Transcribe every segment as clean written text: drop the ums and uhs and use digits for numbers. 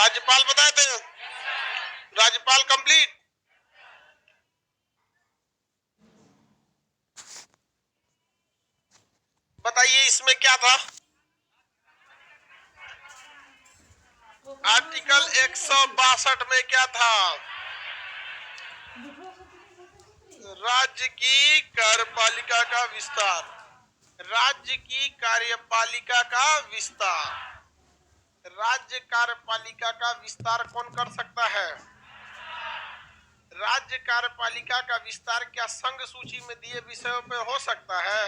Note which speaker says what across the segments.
Speaker 1: राज्यपाल बताए थे, राज्यपाल कंप्लीट। बताइए इसमें क्या था? आर्टिकल 162 में क्या था? राज्य की कार्यपालिका का विस्तार। राज्य की कार्यपालिका का विस्तार। राज्य कार्यपालिका का विस्तार कौन कर सकता है? राज्य कार्यपालिका का विस्तार क्या संघ सूची में दिए विषयों पे हो सकता है?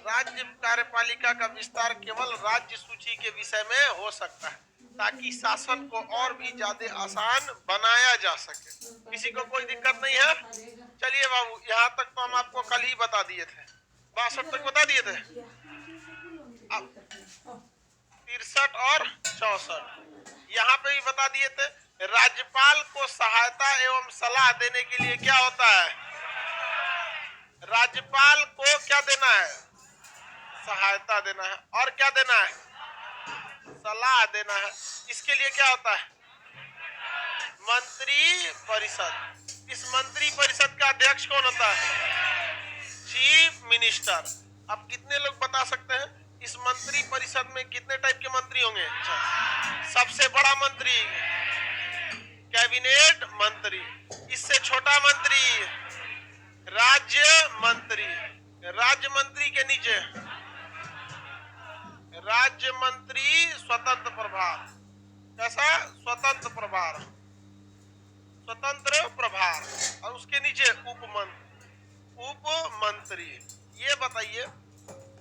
Speaker 1: राज्य कार्यपालिका का विस्तार केवल राज्य सूची के विषय में हो सकता है, ताकि शासन को और भी ज्यादा आसान बनाया जा सके। किसी को कोई दिक्कत नहीं है? चलिए बाबू, यहाँ तक तो हम आपको कल ही बता दिए थे, 62 तक बता दिए थे। 63 और 64 यहाँ पे भी बता दिए थे। राज्यपाल को सहायता एवं सलाह देने के लिए क्या होता है? राज्यपाल को क्या देना है? सहायता देना है। और क्या देना है? सलाह देना है। इसके लिए क्या होता है? मंत्री परिषद। इस मंत्री परिषद का अध्यक्ष कौन होता है? Chief minister. अब कितने लोग बता सकते हैं इस मंत्री परिषद में कितने टाइप के मंत्री होंगे? सबसे बड़ा मंत्री कैबिनेट मंत्री, इससे छोटा मंत्री राज्य मंत्री, राज्य मंत्री के नीचे राज्य मंत्री स्वतंत्र प्रभार। कैसा? स्वतंत्र प्रभार, स्वतंत्र प्रभार। और उसके नीचे उपमंत्री। ये बताइए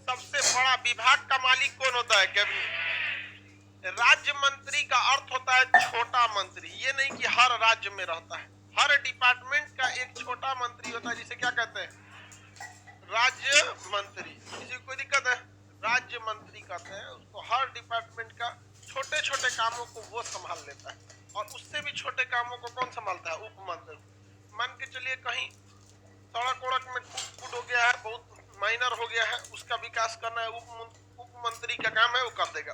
Speaker 1: सबसे बड़ा विभाग का मालिक कौन होता है? कैबिनेट। राज्य मंत्री का अर्थ होता है छोटा मंत्री। ये नहीं कि हर राज्य में रहता है, हर डिपार्टमेंट का एक छोटा मंत्री होता है, जिसे क्या कहते हैं? राज्य मंत्री। किसी को कोई दिक्कत है? राज्य मंत्री कहते हैं उसको। हर डिपार्टमेंट का छोटे छोटे कामों को वो संभाल लेता है, और उससे भी छोटे कामों को कौन संभालता है? उपमंत्री। मान के चलिए कहीं सड़क वड़क में टूट हो गया है, बहुत माइनर हो गया है, उसका विकास करना है, उपमंत्री का काम है, वो कर देगा।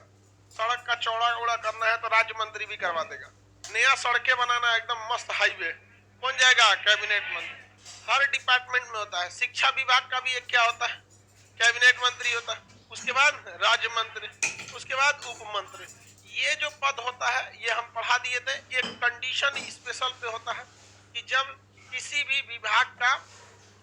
Speaker 1: सड़क का चौड़ा उड़ा करना है तो राज्य मंत्री भी करवा देगा। नया सड़कें बनाना है, एकदम मस्त हाईवे, कौन जाएगा? कैबिनेट मंत्री। हर डिपार्टमेंट में होता है। शिक्षा विभाग का भी एक क्या होता है? कैबिनेट मंत्री होता है। उसके बाद राज्य मंत्री, उसके बाद उप मंत्री। ये जो पद होता है ये हम पढ़ा दिए थे। एक कंडीशन स्पेशल पे होता है कि जब किसी भी विभाग का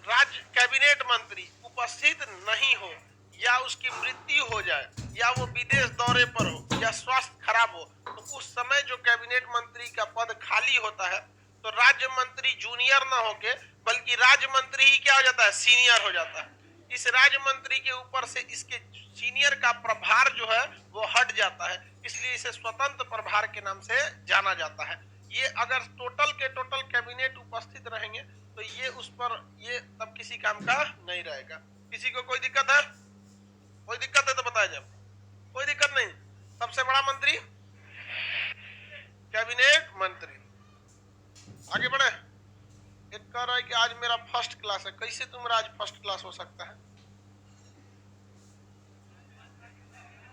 Speaker 1: राज्य कैबिनेट मंत्री उपस्थित नहीं हो, या उसकी मृत्यु हो जाए, या वो विदेश दौरे पर हो, या स्वास्थ्य खराब हो, तो उस समय जो कैबिनेट मंत्री का पद खाली होता है तो राज्य मंत्री जूनियर ना होके बल्कि राज्य मंत्री ही क्या हो जाता है? सीनियर हो जाता है। इस राज्य मंत्री के ऊपर से इसके सीनियर का प्रभार जो है वो हट जाता है, इसलिए इसे स्वतंत्र प्रभार के नाम से जाना जाता है। ये अगर टोटल के टोटल कैबिनेट उपस्थित रहेंगे तो ये उस पर ये तब किसी काम का नहीं रहेगा। किसी को कोई दिक्कत है? कोई दिक्कत है तो बताया जाए। कोई दिक्कत नहीं। सबसे बड़ा मंत्री कैबिनेट मंत्री। आगे बढ़े। एक कह रहा है कि आज मेरा फर्स्ट क्लास है। कैसे तुम्हारा आज फर्स्ट क्लास हो सकता है?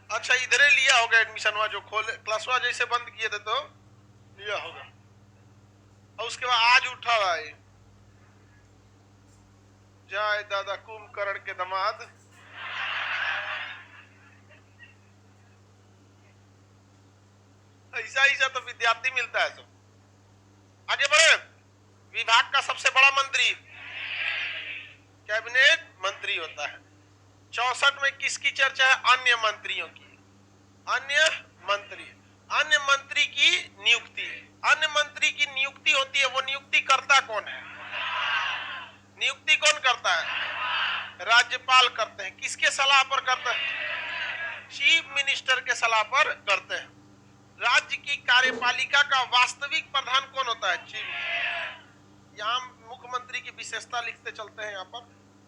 Speaker 1: अच्छा, इधरे लिया होगा एडमिशन हुआ, जो खोले क्लासवा जैसे बंद किए थे तो लिया होगा, और उसके बाद आज उठा रहा है। जय दादा कुंभकर्ण के दामाद। ऐसा तो विद्यार्थी मिलता है सब। आगे बढ़े। विभाग का सबसे बड़ा मंत्री कैबिनेट मंत्री होता है। 64 में किसकी चर्चा है? अन्य मंत्रियों की। अन्य मंत्री, अन्य मंत्री की नियुक्ति। अन्य मंत्री की नियुक्ति होती है, वो नियुक्ति करता कौन है? नियुक्ति कौन करता है? राज्यपाल करते हैं। किसके सलाह पर करते हैं? चीफ मिनिस्टर के सलाह पर करते हैं। राज्य की कार्यपालिका का वास्तविक प्रधान कौन होता है? चीफ। यहाँ मुख्यमंत्री की विशेषता लिखते चलते हैं। यहाँ पर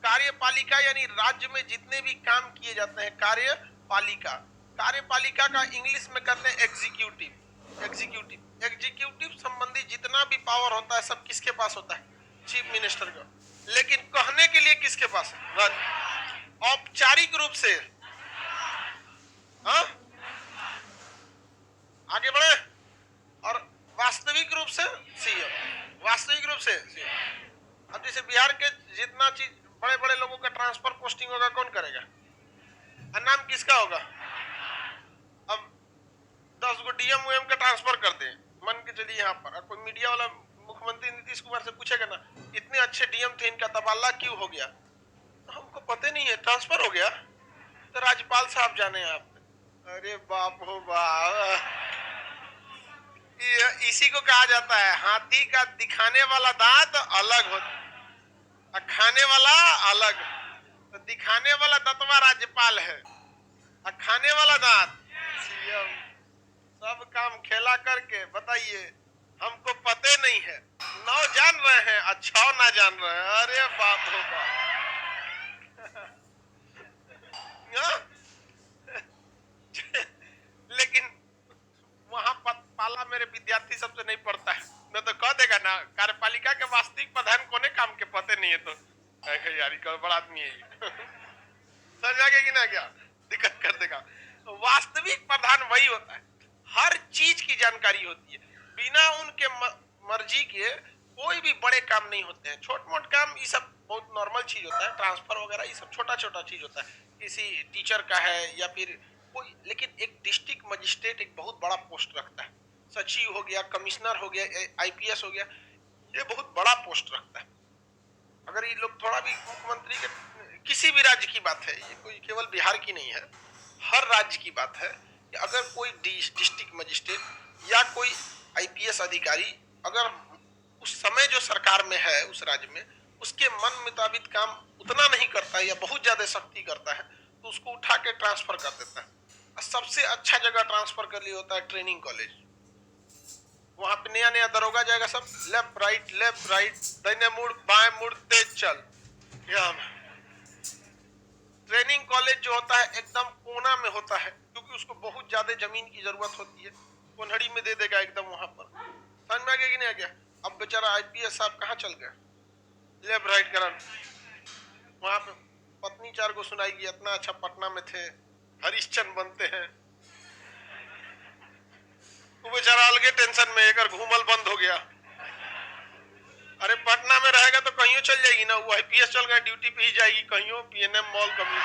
Speaker 1: कार्यपालिका यानी राज्य में जितने भी काम किए जाते हैं, कार्यपालिका। कार्यपालिका का इंग्लिश में कहते हैं एग्जीक्यूटिव। एग्जीक्यूटिव, एग्जीक्यूटिव संबंधी जितना भी पावर होता है सब किसके पास होता है? चीफ मिनिस्टर का। लेकिन कहने के लिए किसके पास है? औपचारिक रूप से। हाँ? आगे होगा कौन करेगा? नाम किसका होगा? अब 10 गो डीएम वीएम का ट्रांसफर कर दे, मान के चलिए यहाँ पर कोई मीडिया वाला मुख्यमंत्री नीतीश कुमार से पूछेगा ना, इतने अच्छे डीएम थे, इनका तबादला क्यों हो गया? तो हमको पता नहीं है, ट्रांसफर हो गया, तो राज्यपाल साहब जाने आप। अरे बाप हो बाप, इसी को कहा जाता है हाथी का दिखाने वाला दांत अलग होता, खाने वाला अलग। तो दिखाने वाला दंतवा राज्यपाल है, खाने वाला दांत सीएम। सब काम खेला करके बताइए, हमको पते नहीं है, नौ जान रहे हैं, अच्छा ना जान रहे हैं। अरे बाप हो बाप। लेकिन वहां पाला मेरे विद्यार्थी सबसे नहीं पढ़ता है, मैं तो कह देगा ना कार्यपालिका के वास्तविक प्रधान कोने काम के पते नहीं है, तो यार बड़ा आदमी है समझ कि ना, क्या दिक्कत कर देगा। वास्तविक प्रधान वही होता है, हर चीज की जानकारी होती है, बिना उनके मर्जी के कोई भी बड़े काम नहीं होते हैं। छोट मोट काम ये सब बहुत नॉर्मल चीज होता है, ट्रांसफर वगैरह ये सब छोटा छोटा चीज होता है, किसी टीचर का है या फिर कोई। लेकिन एक डिस्ट्रिक्ट मजिस्ट्रेट एक बहुत बड़ा पोस्ट रखता है, सचिव हो गया, कमिश्नर हो गया, आईपीएस हो गया, ये बहुत बड़ा पोस्ट रखता है। अगर ये लोग थोड़ा भी मुख्यमंत्री के, किसी भी राज्य की बात है, ये कोई केवल बिहार की नहीं है, हर राज्य की बात है कि अगर कोई डिस्ट्रिक्ट मजिस्ट्रेट या कोई आईपीएस अधिकारी अगर उस समय जो सरकार में है उस राज्य में उसके मन मुताबिक काम उतना नहीं करता है या बहुत ज्यादा सख्ती करता है, तो उसको उठा के ट्रांसफर कर देता है। सबसे अच्छा जगह ट्रांसफर कर लिया होता है ट्रेनिंग कॉलेज, वहां पे नया नया दरोगा जाएगा, सब लेफ्ट राइट, दाहिने मुड़ बाएं मुड़ तेज चल। ट्रेनिंग कॉलेज जो होता है एकदम कोना में होता है, क्योंकि उसको बहुत ज्यादा जमीन की जरूरत होती है, कोनहड़ी में दे देगा एकदम वहां पर। समझ में आ गया कि नहीं आ गया? अब बेचारा आईपीएस साहब कहाँ चल गए? लेफ्ट राइट करन, वहां पे पत्नी 4 को सुनाएगी, इतना अच्छा पटना में थे, हरिश्चंद्र बनते हैं, वो बेचारा अलगे टेंशन में, एक घूमल बंद हो गया। अरे पटना में रहेगा तो कहीं चल जाएगी ना, वो आईपीएस चल गए ड्यूटी पे ही जाएगी कहीं, पीएनएम मॉल कम्युनिटी।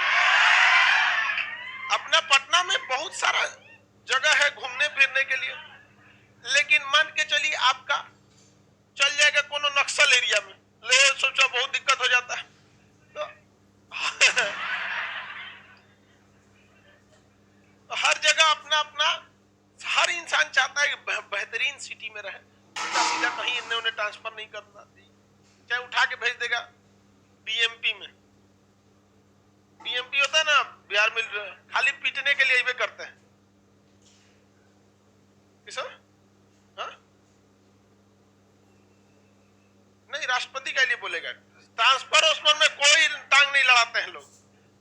Speaker 1: अपना पटना में बहुत सारा जगह है घूमने फिरने के लिए, लेकिन मान के चलिए आपका चल जाएगा कोनो नक्सल एरिया में, ले सोचा बहुत दिक्कत हो जाता है। तो हर जगह अपना अपना, हर इंसान चाहता है कि बेहतरीन सिटी में रहे, सीधा कहीं इन्हें उन्हें ट्रांसफर नहीं करना, चाहे उठा के भेज देगा बीएमपी में। बीएमपी होता है ना बिहार में, खाली पीटने के लिए करते हैं। हाँ? नहीं, राष्ट्रपति के लिए बोलेगा, ट्रांसफर उस में कोई टांग नहीं लड़ाते हैं लोग,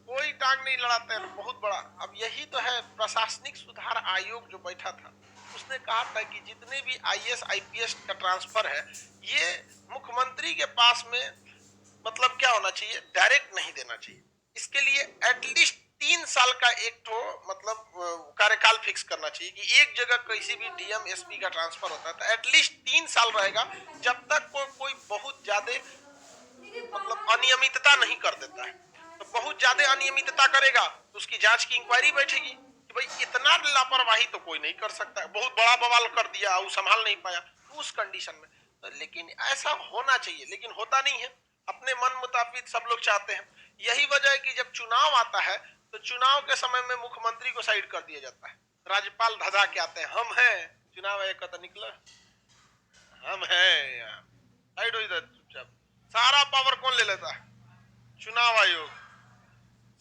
Speaker 1: कोई टांग नहीं लड़ाते हैं, बहुत बड़ा। अब यही तो है प्रशासनिक सुधार आयोग जो बैठा था, उसने कहा था कि जितने भी आईएएस आईपीएस का ट्रांसफर है ये मुख्यमंत्री के पास में मतलब क्या होना चाहिए, डायरेक्ट नहीं देना चाहिए। इसके लिए एटलीस्ट 3 साल का एक तो मतलब कार्यकाल फिक्स करना चाहिए कि एक जगह किसी भी डीएम एसपी का ट्रांसफर होता है तो एटलीस्ट 3 साल रहेगा, जब तक कोई बहुत ज्यादा मतलब अनियमितता नहीं कर देता है। तो बहुत ज्यादा अनियमितता करेगा तो उसकी जांच की इंक्वायरी बैठेगी कि भाई इतना लापरवाही तो कोई नहीं कर सकता है, बहुत बड़ा बवाल कर दिया, वो संभाल नहीं पाया, उस कंडीशन में तो, लेकिन ऐसा होना चाहिए, लेकिन होता नहीं है, अपने मन मुताबिक सब लोग चाहते हैं। यही वजह है कि जब चुनाव आता है तो चुनाव के समय में मुख्यमंत्री को साइड कर दिया जाता है, राज्यपाल धजा के आते हैं, हम हैं, चुनाव आयोग का तो निकला, हम हैं, साइड हो इधर चुपचाप। सारा पावर कौन ले लेता है? चुनाव आयोग,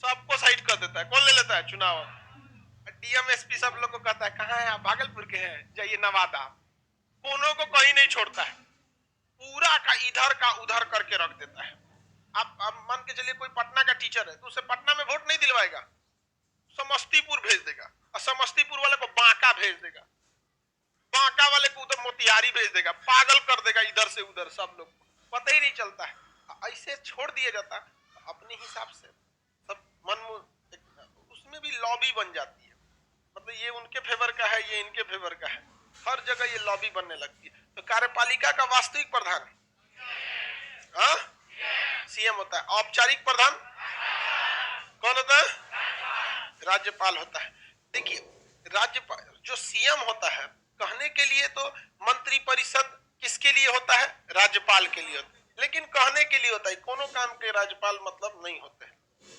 Speaker 1: सबको साइड कर देता है। कौन ले लेता है? चुनाव। डीएम एसपी सब लोग को कहता है कहाँ है आप? भागलपुर के हैं, जाइए नवादा। कोनों को कहीं नहीं छोड़ता है, पूरा का इधर का उधर करके रख देता है। आप मान के चलिए कोई पटना का टीचर है तो उसे पटना में वोट नहीं दिलवाएगा, समस्तीपुर भेज देगा, और समस्तीपुर वाले को बांका भेज देगा, बांका वाले को उधर मोतिहारी भेज देगा, पागल कर देगा इधर से उधर, सब लोग पता ही नहीं चलता है, ऐसे छोड़ दिया जाता है अपने हिसाब से। सब मन उसमें भी लॉबी बन जाती है, मतलब ये उनके फेवर का है, ये इनके फेवर का है, हर जगह ये लॉबी बनने लगती है। तो कार्यपालिका का वास्तविक प्रधान सीएम होता है, औपचारिक प्रधान कौन होता है? राज्यपाल होता है। देखिए, राज्यपाल जो सीएम होता है, कहने के लिए तो मंत्री परिषद किसके लिए होता है? राज्यपाल के लिए होता है, लेकिन कहने के लिए होता है। कोनो काम के राज्यपाल मतलब नहीं होते हैं,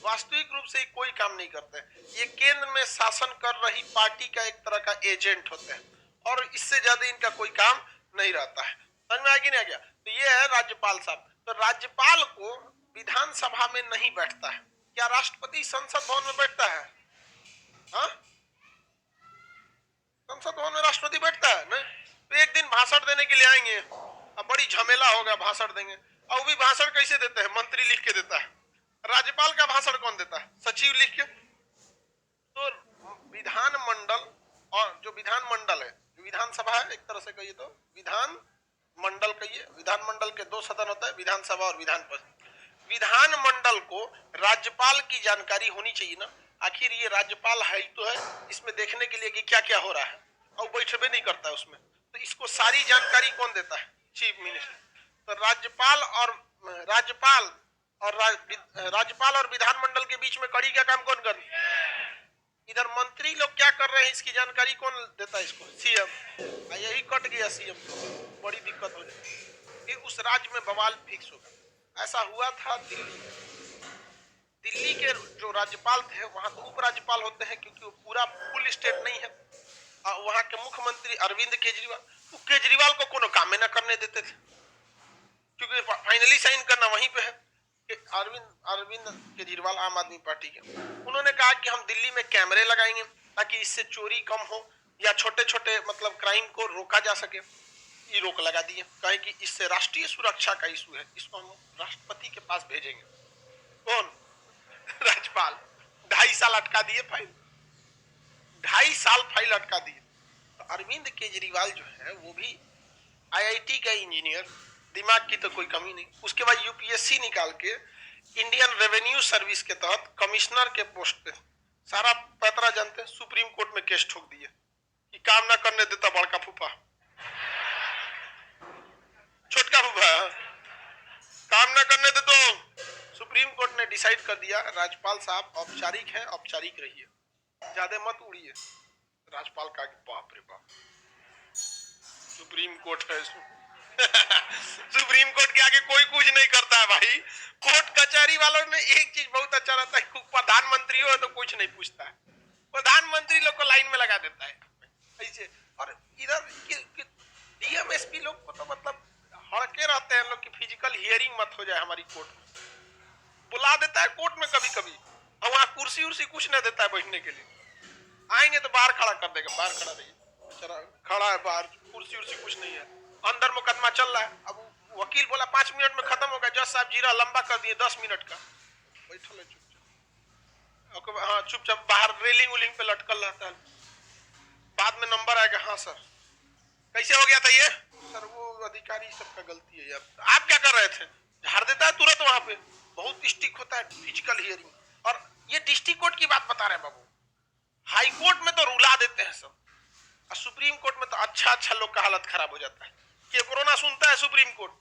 Speaker 1: वास्तविक रूप से कोई काम नहीं करते हैं। ये केंद्र में शासन कर रही पार्टी का एक तरह का एजेंट होते हैं, और इससे ज्यादा इनका कोई काम नहीं रहता है। समझ में आ गया नहीं आ गया? तो ये है राज्यपाल साहब। तो राज्यपाल को विधानसभा में नहीं बैठता है। क्या राष्ट्रपति संसद भवन में बैठता है? हाँ, संसद भवन में राष्ट्रपति बैठता है नहीं? तो एक दिन भाषण देने के लिए आएंगे, अब बड़ी झमेला होगा, भाषण देंगे। और भी भाषण कैसे देते हैं? मंत्री लिख के देता है। राज्यपाल का भाषण कौन देता है? सचिव लिख के। तो विधानमंडल और जो विधानमंडल है, विधानसभा है एक तरह से कहिए तो विधान मंडल कहिए। विधानमंडल के दो सदन होता है, विधानसभा और विधान परिषद। विधानमंडल को राज्यपाल की जानकारी होनी चाहिए ना, आखिर ये राज्यपाल है ही तो है, इसमें देखने के लिए कि क्या क्या हो रहा है, और बैठबे नहीं करता है उसमें। तो इसको सारी जानकारी कौन देता है? Chief minister. तो राज्यपाल और विधानमंडल के बीच में कड़ी का काम कौन कर? इधर मंत्री लोग क्या कर रहे हैं इसकी जानकारी कौन देता है? इसको सीएम। यही कट गया सीएम, तो बड़ी दिक्कत हो जाएगी, फिर उस राज्य में बवाल फिक्स होगा। ऐसा हुआ था दिल्ली के जो राज्यपाल थे, वहां तो उपराज्यपाल होते हैं, क्योंकि वो पूरा फुल स्टेट नहीं है। वहां के मुख्यमंत्री अरविंद केजरीवाल, वो केजरीवाल को कोनो काम में न करने देते थे, क्योंकि फाइनली साइन करना वहीं पे है। अरविंद केजरीवाल आम आदमी पार्टी के, उन्होंने कहा कि हम दिल्ली में कैमरे लगाएंगे ताकि इससे चोरी कम हो, या छोटे छोटे मतलब क्राइम को रोका जा सके। ये रोक लगा दिए, कहे कि इससे राष्ट्रीय सुरक्षा का इशू है, इसको हम राष्ट्रपति के पास भेजेंगे। कौन? राज्यपाल। 2.5 साल अटका दिए फाइल, 2.5 साल फाइल अटका दिए। तो अरविंद केजरीवाल जो है वो भी आईआईटी का इंजीनियर, दिमाग की तो कोई कमी नहीं। उसके बाद यूपीएससी निकाल के इंडियन रेवेन्यू सर्विस के तहत कमिश्नर के पोस्ट पे, सारा पैतरा जानते हैं, सुप्रीम कोर्ट में केस ठोक दिए कि काम ना करने देता बड़का फूफा, छोटका फूफा काम ना करने दे। तो सुप्रीम कोर्ट ने डिसाइड कर दिया, राज्यपाल साहब औपचारिक है, औपचारिक रहिए, ज्यादा मत उड़िए। राज्यपाल का बाप रे बाप, सुप्रीम कोर्ट है सुप्रीम कोर्ट के आगे कोई कुछ नहीं करता है भाई। कोर्ट कचहरी वालों में एक चीज बहुत अच्छा रहता है, प्रधानमंत्री हो तो कुछ नहीं पूछता है, प्रधानमंत्री लोग को लाइन में लगा देता है ऐसे। और इधर डीएमएसपी लोग को तो मतलब हड़के रहते हैं लोग की फिजिकल हियरिंग मत हो जाए हमारी कोर्ट में, बुला देता है कोर्ट में कभी कभी, और वहां कुर्सी उर्सी कुछ नहीं देता है बैठने के लिए। आएंगे तो बाहर खड़ा कर देगा, बाहर खड़ा रहिए, खड़ा है बाहर, कुर्सी उर्सी कुछ नहीं है। अंदर मुकदमा चल रहा है, अब वकील बोला 5 मिनट में खत्म होगा, जज साहब जीरा लंबा कर दिए 10 मिनट का, बैठल है चुपचाप। हाँ चुपचाप बाहर रेलिंग उलिंग पे लटकल रहता है। बाद में नंबर आएगा, हाँ सर कैसे हो गया था ये? सर वो अधिकारी सबका गलती है यार। आप क्या कर रहे थे? झाड़ देता है तुरंत वहां पे, बहुत स्ट्रिक्ट होता है फिजिकल हियरिंग। और ये डिस्ट्रिक्ट कोर्ट की बात बता रहे हैं बाबू, हाई कोर्ट में तो रुला देते हैं सब, और सुप्रीम कोर्ट में तो अच्छा लोग का हालत खराब हो जाता है। कि कोरोना सुनता है सुप्रीम कोर्ट,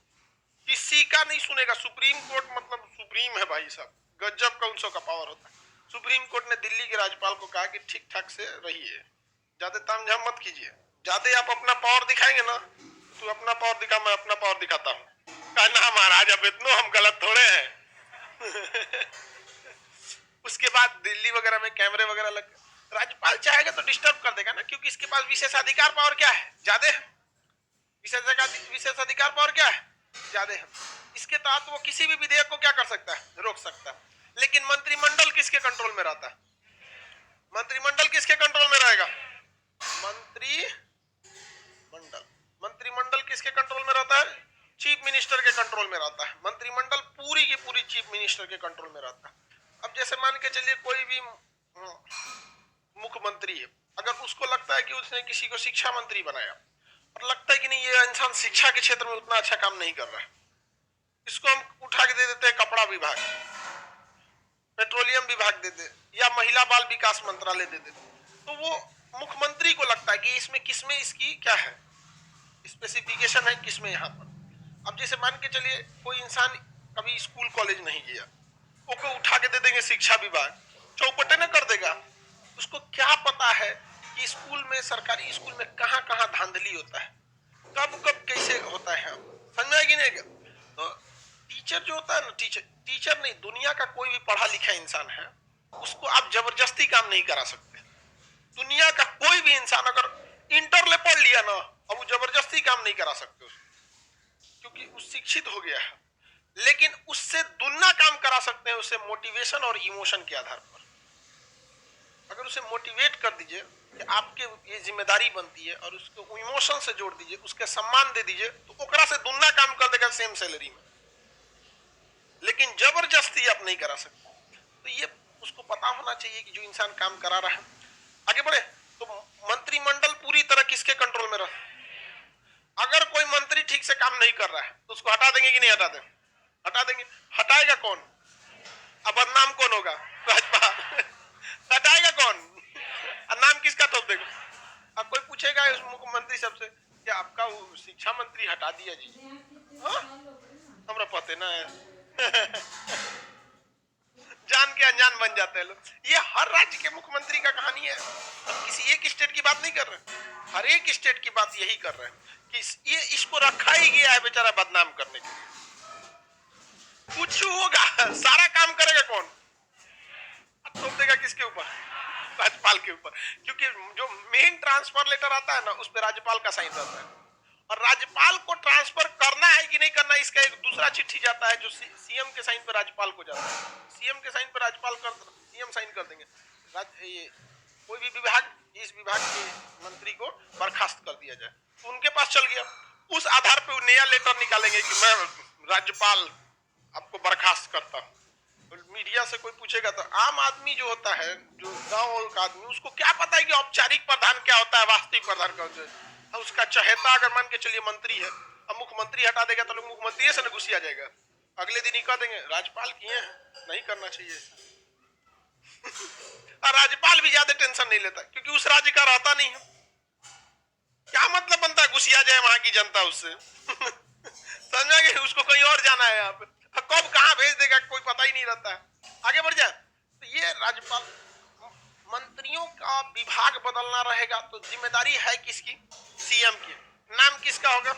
Speaker 1: किसी का नहीं सुनेगा। सुप्रीम कोर्ट मतलब सुप्रीम है भाई साहब, गजब का उनसों का पावर होता है। सुप्रीम कोर्ट ने दिल्ली के राज्यपाल को कहा कि ठीक ठाक से रहिए, ज्यादा तामझाम मत कीजिए, ज्यादा आप अपना पावर दिखाएंगे ना, तू अपना पावर दिखा, मैं अपना पावर दिखाता हूँ। कहना महाराज अब इतना हम गलत थोड़े हैं उसके बाद दिल्ली वगैरह में कैमरे वगैरह लग, राज्यपाल चाहेगा तो डिस्टर्ब कर देगा ना, क्योंकि इसके पास विशेषाधिकार पावर क्या है? ज्यादा है। विशेषाधिकार पावर क्या है? ज्यादा है। इसके तहत वो किसी भी विधेयक को क्या कर सकता है? रोक सकता है। लेकिन मंत्रिमंडल किसके कंट्रोल में रहता है? मंत्रिमंडल किसके कंट्रोल में रहेगा? मंत्रिमंडल किसके कंट्रोल में रहता है? चीफ मिनिस्टर के कंट्रोल में रहता है। मंत्रिमंडल पूरी की पूरी चीफ मिनिस्टर के कंट्रोल में रहता है। अब जैसे मान के चलिए कोई भी मुख्यमंत्री है, अगर उसको लगता है कि उसने किसी को शिक्षा मंत्री बनाया और लगता है कि नहीं ये इंसान शिक्षा के क्षेत्र में उतना अच्छा काम नहीं कर रहा है, इसको हम उठा के दे देते हैं कपड़ा विभाग, पेट्रोलियम विभाग दे दे, या महिला बाल विकास मंत्रालय दे दे, तो वो मुख्यमंत्री को लगता है कि इसमें किसमें इसकी क्या है स्पेसिफिकेशन है, किसमें यहाँ पर। अब जैसे मान के चलिए कोई इंसान कभी स्कूल कॉलेज नहीं गया, उसको उठा के दे देंगे शिक्षा विभाग, चौपटे न कर देगा। उसको क्या पता है कि स्कूल में, सरकारी स्कूल में कहाँ कहाँ धांधली होता है, कब कब कैसे होता है, समझ में आएगी नहीं क्या? तो टीचर जो होता है ना, टीचर नहीं, दुनिया का कोई भी पढ़ा लिखा इंसान है, उसको आप जबरदस्ती काम नहीं करा सकते। दुनिया का कोई भी इंसान अगर इंटर ले पढ़ लिया ना, अब वो जबरदस्ती काम नहीं करा सकते उसको, क्योंकि वो शिक्षित हो गया है। लेकिन उससे दुगना काम करा सकते हैं, उससे मोटिवेशन और इमोशन के आधार पर। अगर उसे मोटिवेट कर दीजिए कि आपके ये जिम्मेदारी बनती है, और उसको इमोशन से जोड़ दीजिए, उसके सम्मान दे दीजिए, तो ओकरा से दुगना काम कर देगा सेम सैलरी में। लेकिन जबरदस्ती आप नहीं करा सकते। तो ये उसको पता होना चाहिए कि जो इंसान काम करा रहा है, आगे बढ़े। तो मंत्रिमंडल पूरी तरह किसके कंट्रोल में रहे? अगर कोई मंत्री ठीक से काम नहीं कर रहा है तो उसको हटा देंगे कि नहीं हटा देंगे? हटा देंगे। हटाएगा कौन? अब बदनाम कौन होगा? भाजपा। हटाएगा कौन? नाम किसका थोप देगा? अब कोई पूछेगा उस मुख्यमंत्री सबसे कि आपका वो शिक्षा मंत्री हटा दिया जी, हमरा पते ना है। जान के अनजान बन जाते हैं लोग। ये हर राज्य के मुख्यमंत्री का कहानी है। हम किसी एक स्टेट की बात नहीं कर रहे, हर एक स्टेट की बात यही कर रहे हैं कि ये इसको रखा ही गया है बेचारा बदनाम करने के लिए। कुछ होगा, सारा काम करेगा कौन? थोप देगा किसके ऊपर? राज्यपाल के ऊपर। क्योंकि जो मेन ट्रांसफर लेटर आता है ना, उस पर राज्यपाल का साइन रहता है, और राज्यपाल को ट्रांसफर करना है कि नहीं करना, इसका एक दूसरा चिट्ठी जाता है जो सीएम के साइन पर राज्यपाल को जाता है। सीएम के साइन पर राज्यपाल सीएम साइन कर देंगे, ये कोई भी विभाग, इस विभाग के मंत्री को बर्खास्त कर दिया जाए, तो उनके पास चल गया। उस आधार पर नया लेटर निकालेंगे कि मैं राज्यपाल आपको बर्खास्त करता हूं। मीडिया से कोई पूछेगा तो आम आदमी जो होता है, जो गांव का आदमी, उसको क्या पता है कि औपचारिक प्रधान क्या होता है, वास्तविक प्रधान क्या होता है। उसका चहेता अगर मान के चलिए मंत्री है, अब मुख्यमंत्री हटा देगा तो लोग मुख्यमंत्री से न गुस्सिया जाएगा, अगले दिन ही कह देंगे राज्यपाल किए हैं, नहीं करना चाहिए। और राज्यपाल भी ज्यादा टेंशन नहीं लेता क्योंकि उस राज्य का रहता नहीं है। क्या मतलब बनता है गुस्सिया जाए वहां की जनता उससे? समझा कि उसको कहीं और जाना है, यहाँ पे कब कहां भेज देगा कोई पता ही नहीं रहता है। आगे बढ़ जाए तो ये राज्यपाल, मंत्रियों का विभाग बदलना रहेगा तो जिम्मेदारी है किसकी? सीएम की। नाम किसका होगा?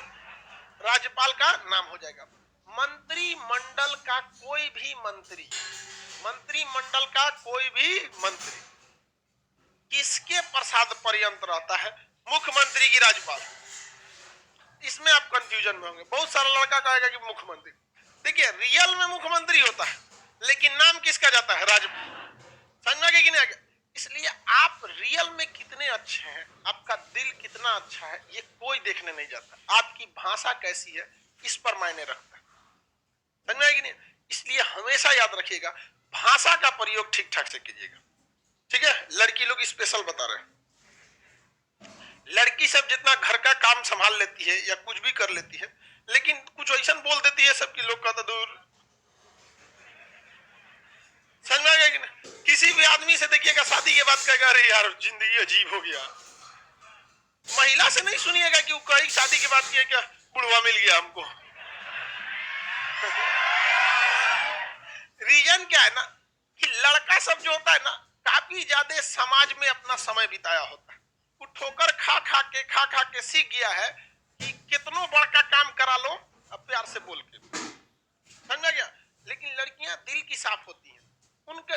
Speaker 1: राज्यपाल का नाम हो जाएगा। मंत्रिमंडल का कोई भी मंत्री, मंत्रिमंडल का कोई भी मंत्री किसके प्रसाद पर्यंत रहता है? मुख्यमंत्री की राज्यपाल। इसमें आप कंफ्यूजन में होंगे। बहुत सारा लड़का कहेगा कि मुख्यमंत्री, देखिए रियल में मुख्यमंत्री होता है लेकिन नाम किसका जाता है? राज्यपाल। समझ में कि नहीं? इसलिए आप रियल में कितने अच्छे हैं, आपका दिल कितना अच्छा है, ये कोई देखने नहीं जाता। आपकी भाषा कैसी है इस पर मायने रखता है। समझ में कि नहीं? इसलिए हमेशा याद रखिएगा, भाषा का प्रयोग ठीक ठाक से कीजिएगा, ठीक है? लड़की लोग स्पेशल बता रहे हैं, लड़की सब जितना घर का काम संभाल लेती है या कुछ भी कर लेती है, लेकिन कुछ ऐसा बोल देती है सबकी लोग कहता दूर। समझ में आ गया कि नहीं? किसी भी आदमी से देखिएगा शादी के बाद कहेगा अरे यार जिंदगी अजीब हो गया। महिला से नहीं सुनिएगा कि वो कहीं शादी के बाद किया क्या बुढ़वा मिल गया हमको। रीजन क्या है ना कि लड़का सब जो होता है ना, काफी ज्यादा समाज में अपना समय बिताया होता है। वो ठोकर खा खा के सीख गया है कि कितनों बड़का काम करा लो अब प्यार से बोल के। समझा गया? लेकिन लड़कियां दिल की साफ होती हैं उनके,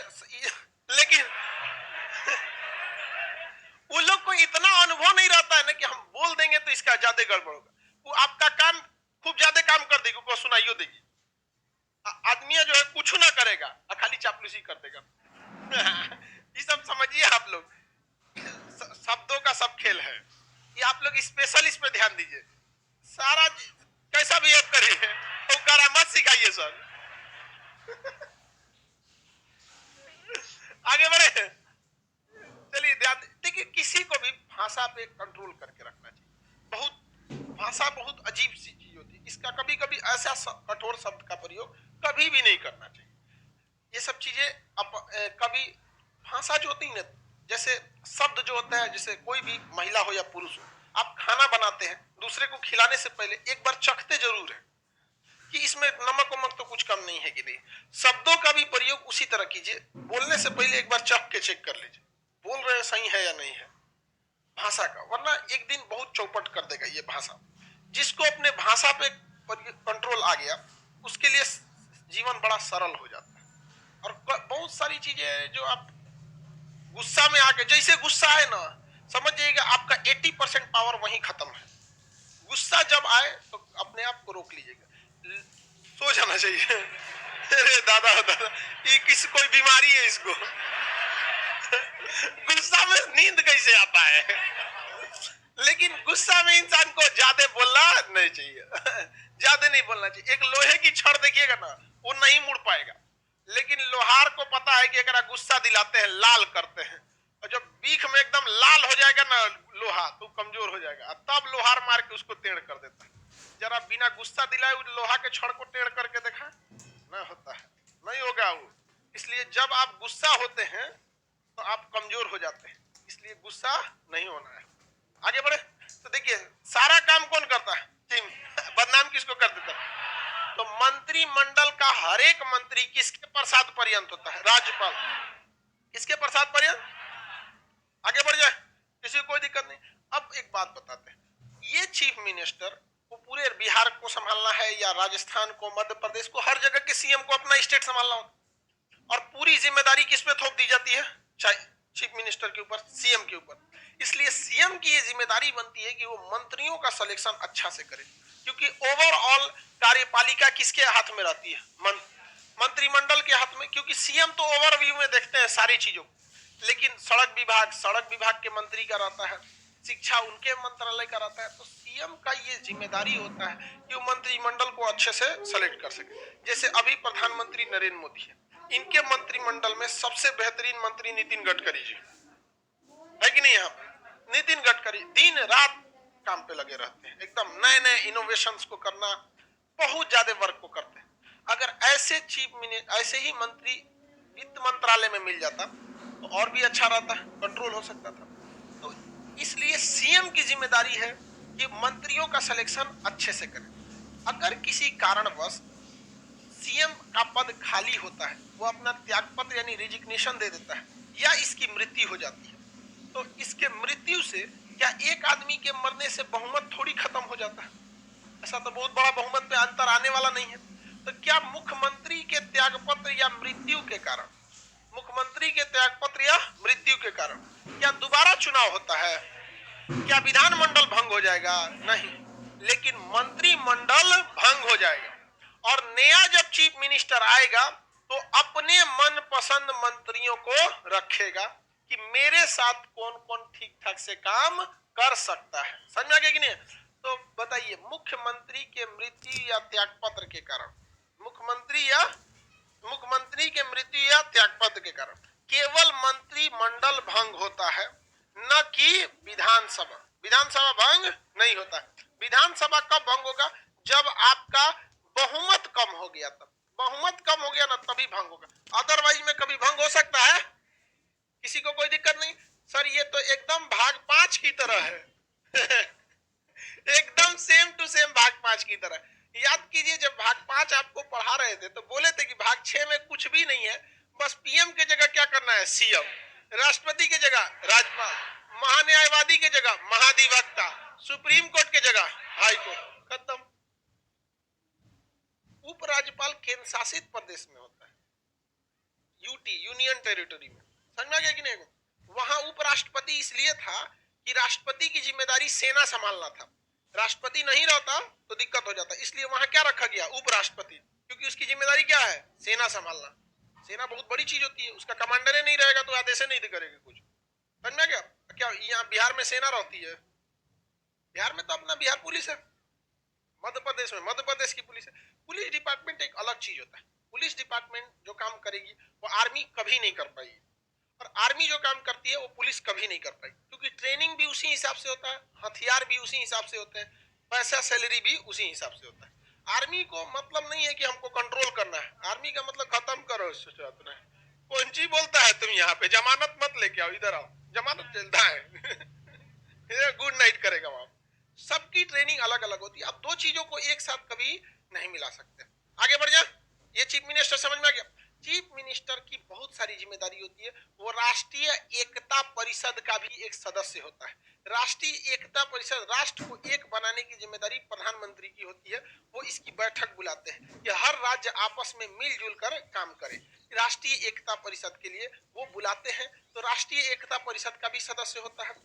Speaker 1: लेकिन उन लोग को इतना अनुभव नहीं रहता है ना कि हम बोल देंगे तो इसका ज्यादा गड़बड़ होगा। वो आपका काम खूब ज्यादा काम कर देगी, को सुनाइयो देगी। आदमी जो है कुछ ना करेगा, खाली चापलूसी कर देगा। ये सब समझिए आप लोग, शब्दों का सब खेल है। ये आप लोग स्पेशल इस पे ध्यान दीजिए। सारा कैसा बिहेव करिए, तो करामत सिखाइए सर। आगे बढ़े, चलिए ध्यान देखिए, किसी को भी भाषा पे कंट्रोल करके रखना चाहिए। भाषा बहुत अजीब सी चीज होती है, इसका कभी कभी ऐसा कठोर शब्द का प्रयोग कभी भी नहीं करना चाहिए। ये सब चीजें कभी भाषा जो होती है ना, जैसे शब्द जो होता है, जैसे कोई भी महिला हो या पुरुष हो, आप खाना बनाते हैं, दूसरे को खिलाने से पहले एक बार चखते जरूर है कि इसमें नमक वमक तो कुछ कम नहीं है कि नहीं। शब्दों का भी प्रयोग उसी तरह कीजिए, बोलने से पहले एक बार चख के चेक कर लीजिए बोल रहे हैं सही है या नहीं है भाषा का, वरना एक दिन बहुत चौपट कर देगा ये भाषा। जिसको अपने भाषा पे कंट्रोल आ गया उसके लिए जीवन बड़ा सरल हो जाता है। और बहुत सारी चीजें जो आप गुस्सा में आके, जैसे गुस्सा है ना, समझ जाइएगा आपका 80% पावर वहीं खत्म है। गुस्सा जब आए तो अपने आप को रोक लीजिएगा, सो जाना चाहिए। अरे दादा दादा ये किस कोई बीमारी है इसको। गुस्सा में नींद कैसे आता है। लेकिन गुस्सा में इंसान को ज्यादा बोलना नहीं चाहिए। ज्यादा नहीं बोलना चाहिए। एक लोहे की छड़ देखिएगा ना, वो नहीं मुड़ पाएगा, लेकिन लोहार को पता है कि अगर गुस्सा दिलाते हैं लाल करते हैं, और जब बीख में एकदम लाल हो जाएगा ना लोहा तो कमजोर हो जाएगा, तब लोहार मार के उसको टेढ़ कर देता है। जरा बिना गुस्सा दिलाए लोहा के छड़ को टेढ़ करके देखा ना, होता है नहीं होगा वो। इसलिए जब आप गुस्सा होते हैं तो आप कमजोर हो जाते हैं, इसलिए गुस्सा नहीं होना है। आगे बढ़े तो देखिए सारा काम कौन करता है, टीम। बदनाम किसको कर देता है? तो मंत्रिमंडल का हर एक मंत्री किसके प्रसाद पर्यंत होता है? राज्यपाल। किसके प्रसाद पर्यंत? आगे बढ़ जाए, किसी को कोई दिक्कत नहीं। अब एक बात बताते हैं, ये चीफ मिनिस्टर को पूरे बिहार को संभालना है या राजस्थान को, मध्य प्रदेश को, हर जगह के सीएम को अपना स्टेट संभालना होता है। और पूरी जिम्मेदारी किस पे थोप दी जाती है? चीफ मिनिस्टर के ऊपर, सीएम के ऊपर। इसलिए सीएम की ये जिम्मेदारी बनती है कि वो मंत्रियों का सिलेक्शन अच्छा से करे, क्योंकि ओवरऑल कार्यपालिका किसके हाथ में रहती है? मंत्रिमंडल के हाथ में। क्योंकि सीएम तो ओवरव्यू में देखते हैं सारी चीजों, लेकिन सड़क विभाग के मंत्री का रहता है, शिक्षा उनके मंत्रालय का रहता है। तो सीएम का ये जिम्मेदारी होता है कि वो मंत्रिमंडल को अच्छे से सेलेक्ट कर सके। जैसे अभी प्रधानमंत्री नरेंद्र मोदी है, इनके मंत्रिमंडल में सबसे बेहतरीन मंत्री नितिन गडकरी जी है कि नहीं? यहाँ नितिन गडकरी दिन रात काम पे लगे रहते हैं, एकदम नए नए इनोवेशंस को करना, बहुत ज्यादा वर्क को करते हैं। अगर ऐसे ऐसे ही मंत्री वित्त मंत्रालय में मिल जाता तो और भी अच्छा रहता, कंट्रोल हो सकता था। तो इसलिए सीएम की जिम्मेदारी है कि मंत्रियों का सिलेक्शन अच्छे से करे। अगर किसी कारणवश सीएम का पद खाली होता है, वो अपना त्यागपत्र यानी रिजिग्नेशन दे देता है, या इसकी मृत्यु हो जाती है, तो इसके मृत्यु से क्या एक आदमी के मरने से बहुमत थोड़ी खत्म हो जाता है? ऐसा तो बहुत बड़ा बहुमत पे अंतर आने वाला नहीं है। तो क्या मुख्यमंत्री के त्यागपत्र या मृत्यु के कारण, मुख्यमंत्री के त्यागपत्र या मृत्यु के कारण क्या दोबारा चुनाव होता है? क्या विधानमंडल भंग हो जाएगा? नहीं, लेकिन मंत्रिमंडल भंग हो जाएगा। और नया जब चीफ मिनिस्टर आएगा तो अपने मनपसंद मंत्रियों को रखेगा कि मेरे साथ कौन कौन ठीक ठाक से काम कर सकता है। समझ में आ गया कि नहीं? तो बताइए, मुख्यमंत्री के मृत्यु या त्यागपत्र के कारण, मुख्यमंत्री के मृत्यु या त्यागपत्र के कारण केवल मंत्रिमंडल भंग होता है, न कि विधानसभा। विधानसभा भंग नहीं होता है। विधानसभा कब भंग होगा? जब आपका बहुमत कम हो गया, तब बहुमत कम हो गया ना, तभी भंग होगा। अदरवाइज में कभी भंग हो सकता है? किसी को कोई दिक्कत नहीं? सर ये तो एकदम भाग 5 की तरह है। एकदम सेम टू सेम भाग 5 की तरह। याद कीजिए, जब भाग 5 आपको पढ़ा रहे थे तो बोले थे कि भाग 6 में कुछ भी नहीं है, बस पीएम के जगह क्या करना है? सीएम। राष्ट्रपति के जगह राज्यपाल, महान्यायवादी के जगह महाधिवक्ता, सुप्रीम कोर्ट के जगह हाई कोर्ट। खत्म। उपराज्यपाल केंद्र शासित प्रदेश में होता है, यूटी, यूनियन टेरिटरी में। समझ में आ गया कि नहीं? वहां उपराष्ट्रपति इसलिए था कि राष्ट्रपति की जिम्मेदारी सेना संभालना था। राष्ट्रपति नहीं रहता तो दिक्कत हो जाता, इसलिए वहां क्या रखा गया? उपराष्ट्रपति, क्योंकि उसकी जिम्मेदारी क्या है? सेना संभालना। सेना बहुत बड़ी चीज होती है, उसका कमांडर नहीं रहेगा तो आदेश नहीं करेगा कुछ। समझ में आ गया? क्या यहाँ बिहार में सेना रहती है? बिहार में तो अपना बिहार पुलिस है, मध्य प्रदेश में मध्य प्रदेश की पुलिस है। पुलिस डिपार्टमेंट एक अलग चीज होता है। पुलिस डिपार्टमेंट जो काम करेगी वो आर्मी कभी नहीं कर पाएगी, और आर्मी जो काम करती है वो पुलिस कभी नहीं कर पाएगी, क्योंकि ट्रेनिंग भी उसी हिसाब से होता है, हथियार भी उसी हिसाब से होते हैं, पैसा सैलरी भी उसी हिसाब से होता है। आर्मी को मतलब नहीं है कि हमको कंट्रोल करना है, आर्मी का मतलब खत्म करो। कौन ची बोलता है तुम यहाँ पे? जमानत मत लेके आओ, इधर आओ, जमानत चलता है। गुड नाइट करेगा वहां। सबकी ट्रेनिंग अलग अलग होती है। अब दो चीजों को एक साथ कभी नहीं मिला सकते। आगे बढ़ जाए, ये चीफ मिनिस्टर समझ में आ गया। चीफ मिनिस्टर की बहुत सारी जिम्मेदारी होती है, वो राष्ट्रीय एकता परिषद का भी एक सदस्य होता है। राष्ट्रीय एकता परिषद, राष्ट्र को एक बनाने की जिम्मेदारी प्रधानमंत्री की होती है। वो इसकी बैठक बुलाते हैं कि हर राज्य आपस में मिलजुल कर काम करे। राष्ट्रीय एकता परिषद के लिए वो बुलाते हैं, तो राष्ट्रीय एकता परिषद का भी सदस्य होता है।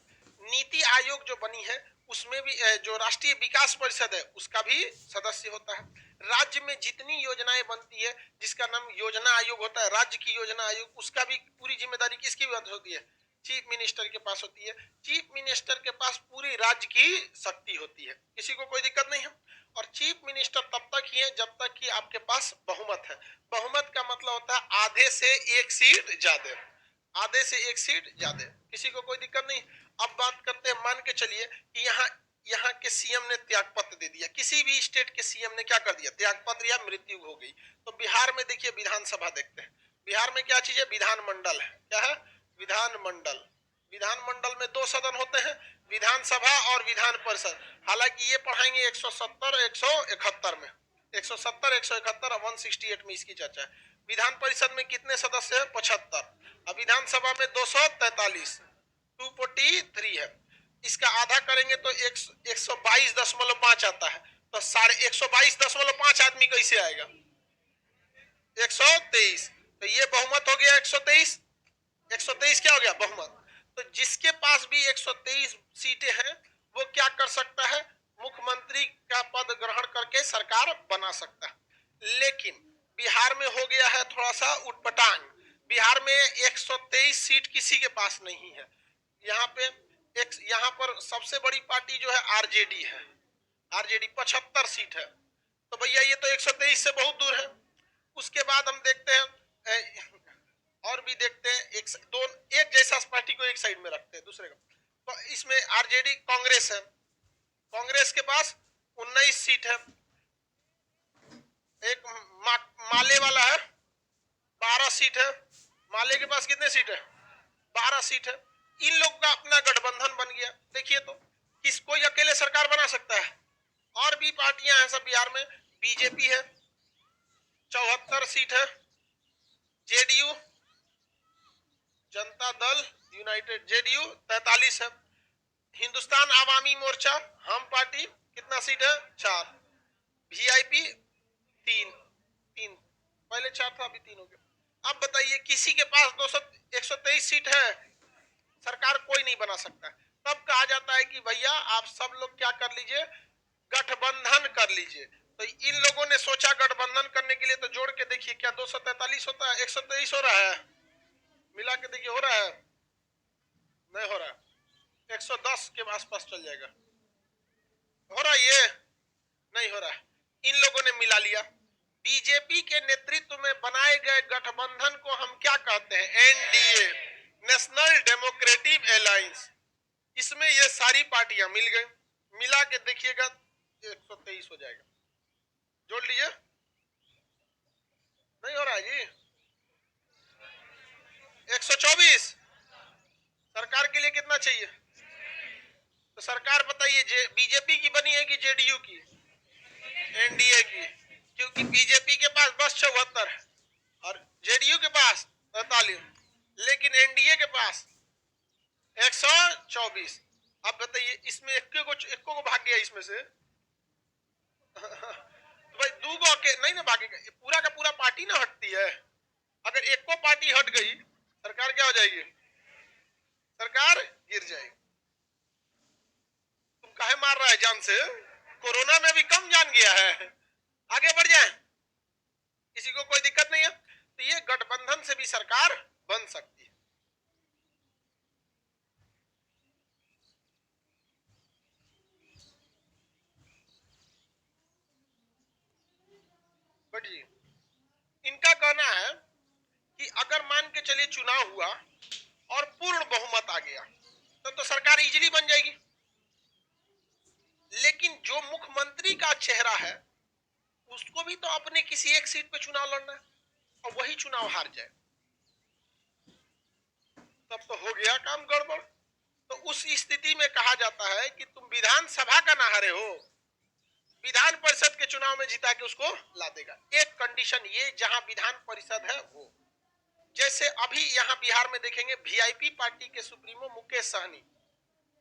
Speaker 1: नीति आयोग जो बनी है उसमें भी, जो राष्ट्रीय विकास परिषद है उसका भी सदस्य होता है। राज्य में जितनी योजनाएं बनती है जिसका नाम योजना आयोग होता है, राज्य की योजना आयोग, उसका भी पूरी जिम्मेदारी किसकी होती है? चीफ मिनिस्टर के पास होती है। चीफ मिनिस्टर के पास पूरी राज्य की शक्ति होती है, किसी को कोई दिक्कत नहीं है। और चीफ मिनिस्टर तब तक ही है जब तक कि आपके पास बहुमत है। बहुमत का मतलब होता है आधे से एक सीट ज्यादा, आधे से एक सीट ज्यादा, किसी को कोई दिक्कत नहीं। अब बात करते हैं, मान के चलिए कि यहाँ के सीएम ने त्यागपत्र दे दिया, किसी भी स्टेट के सीएम ने क्या कर दिया, त्यागपत्र या मृत्यु हो गई। तो बिहार में देखिए विधानसभा देखते हैं, बिहार में क्या चीज है, विधानमंडल है। क्या है? विधानमंडल। विधानमंडल में दो सदन होते हैं, विधानसभा और विधान परिषद। हालांकि ये पढ़ाएंगे 170 171 में, 170 171 और 168 में इसकी चर्चा है। विधान परिषद में कितने सदस्य हैं? 75। अब विधानसभा में 243, 243 है। इसका आधा करेंगे तो 122.5 आता है। तो 122.5 आदमी कैसे आएगा? 123। तो ये बहुमत हो गया 123। 123 क्या हो गया? बहुमत। तो जिसके पास भी 123 सीटें हैं वो क्या कर सकता है? मुख्यमंत्री का पद ग्रहण करके सरकार बना सकता है। लेकिन बिहार में हो गया है थोड़ा सा उटपटांग। बिहार में 123 सीट किसी के पास नहीं है। यहाँ पर सबसे बड़ी पार्टी जो है आरजेडी है, आरजेडी 75 सीट है। तो भैया ये तो 123 से बहुत दूर है। उसके बाद हम देखते हैं और भी देखते हैं, एक जैसा पार्टी को एक साइड में रखते हैं दूसरे का। तो इसमें आरजेडी कांग्रेस है, कांग्रेस के पास 19 सीट है। एक माले वाला है, 12 सीट है। माले के पास कितने सीट है? 12 सीट है। इन लोग का अपना गठबंधन बन गया। देखिए तो किस कोई अकेले सरकार बना सकता है? और भी पार्टियां हैं सब बिहार में। बीजेपी है, 74 सीट है। JDU, Janata Dal United, JDU 43 है। हिंदुस्तान आवामी मोर्चा, हम पार्टी, कितना सीट है? 4। वीआईपी 3, पहले 4 था अभी 3 हो गया। अब बताइए किसी के पास 123 सीट है, सरकार कोई नहीं बना सकता। तब कहा जाता है कि भैया आप सब लोग क्या कर लीजिए, गठबंधन कर लीजिए। तो इन लोगों ने सोचा गठबंधन करने के लिए, तो जोड़ के देखिए क्या 243 होता है, 123 हो रहा है, मिला के देखिए हो रहा है, नहीं हो रहा है, 110 के आसपास चल जाएगा। हो रहा है ये? नहीं हो रहा है। इन लोगों ने मिला लिया। बीजेपी के नेतृत्व में बनाए गए गठबंधन को हम क्या कहते हैं? NDA, national democratic alliance. इसमें ये सारी पार्टियां मिल गई, मिला के देखिएगा 123 हो जाएगा। जोड़ लीजिए, नहीं हो रहा है जी। 124 सरकार के लिए कितना चाहिए? तो सरकार बताइए बीजेपी की बनी है कि जेडीयू की? एनडीए की, क्योंकि बीजेपी के पास बस 74 है और जेडीयू के पास 43, लेकिन एनडीए के पास 124। अब बताइए इसमें एक को भाग गया इसमें से तो भाई दो को नहीं ना भागेगा, पूरा का पूरा पार्टी ना हटती है। अगर एक को पार्टी हट गई सरकार क्या हो जाएगी? सरकार गिर जाएगी। तुम काहे मार रहा है जान से? कोरोना में भी कम जान गया है। आगे बढ़ जाए, किसी को कोई दिक्कत नहीं है। तो ये गठबंधन से भी सरकार बन सकती है। बढ़िए, इनका कहना है कि अगर मान के चलिए चुनाव हुआ और पूर्ण बहुमत आ गया तो सरकार इजीली बन जाएगी। लेकिन जो मुख्यमंत्री का चेहरा है उसको भी तो अपने किसी एक सीट पे चुनाव लड़ना है, और वही चुनाव हार जाए तब तो हो गया काम गड़बड़। तो उस स्थिति में कहा जाता है कि तुम विधानसभा का ना हारे हो, विधान परिषद के चुनाव में जिता के उसको ला देगा। एक कंडीशन ये, जहां विधान परिषद है वो, जैसे अभी यहाँ बिहार में देखेंगे वीआईपी पार्टी के सुप्रीमो मुकेश सहनी,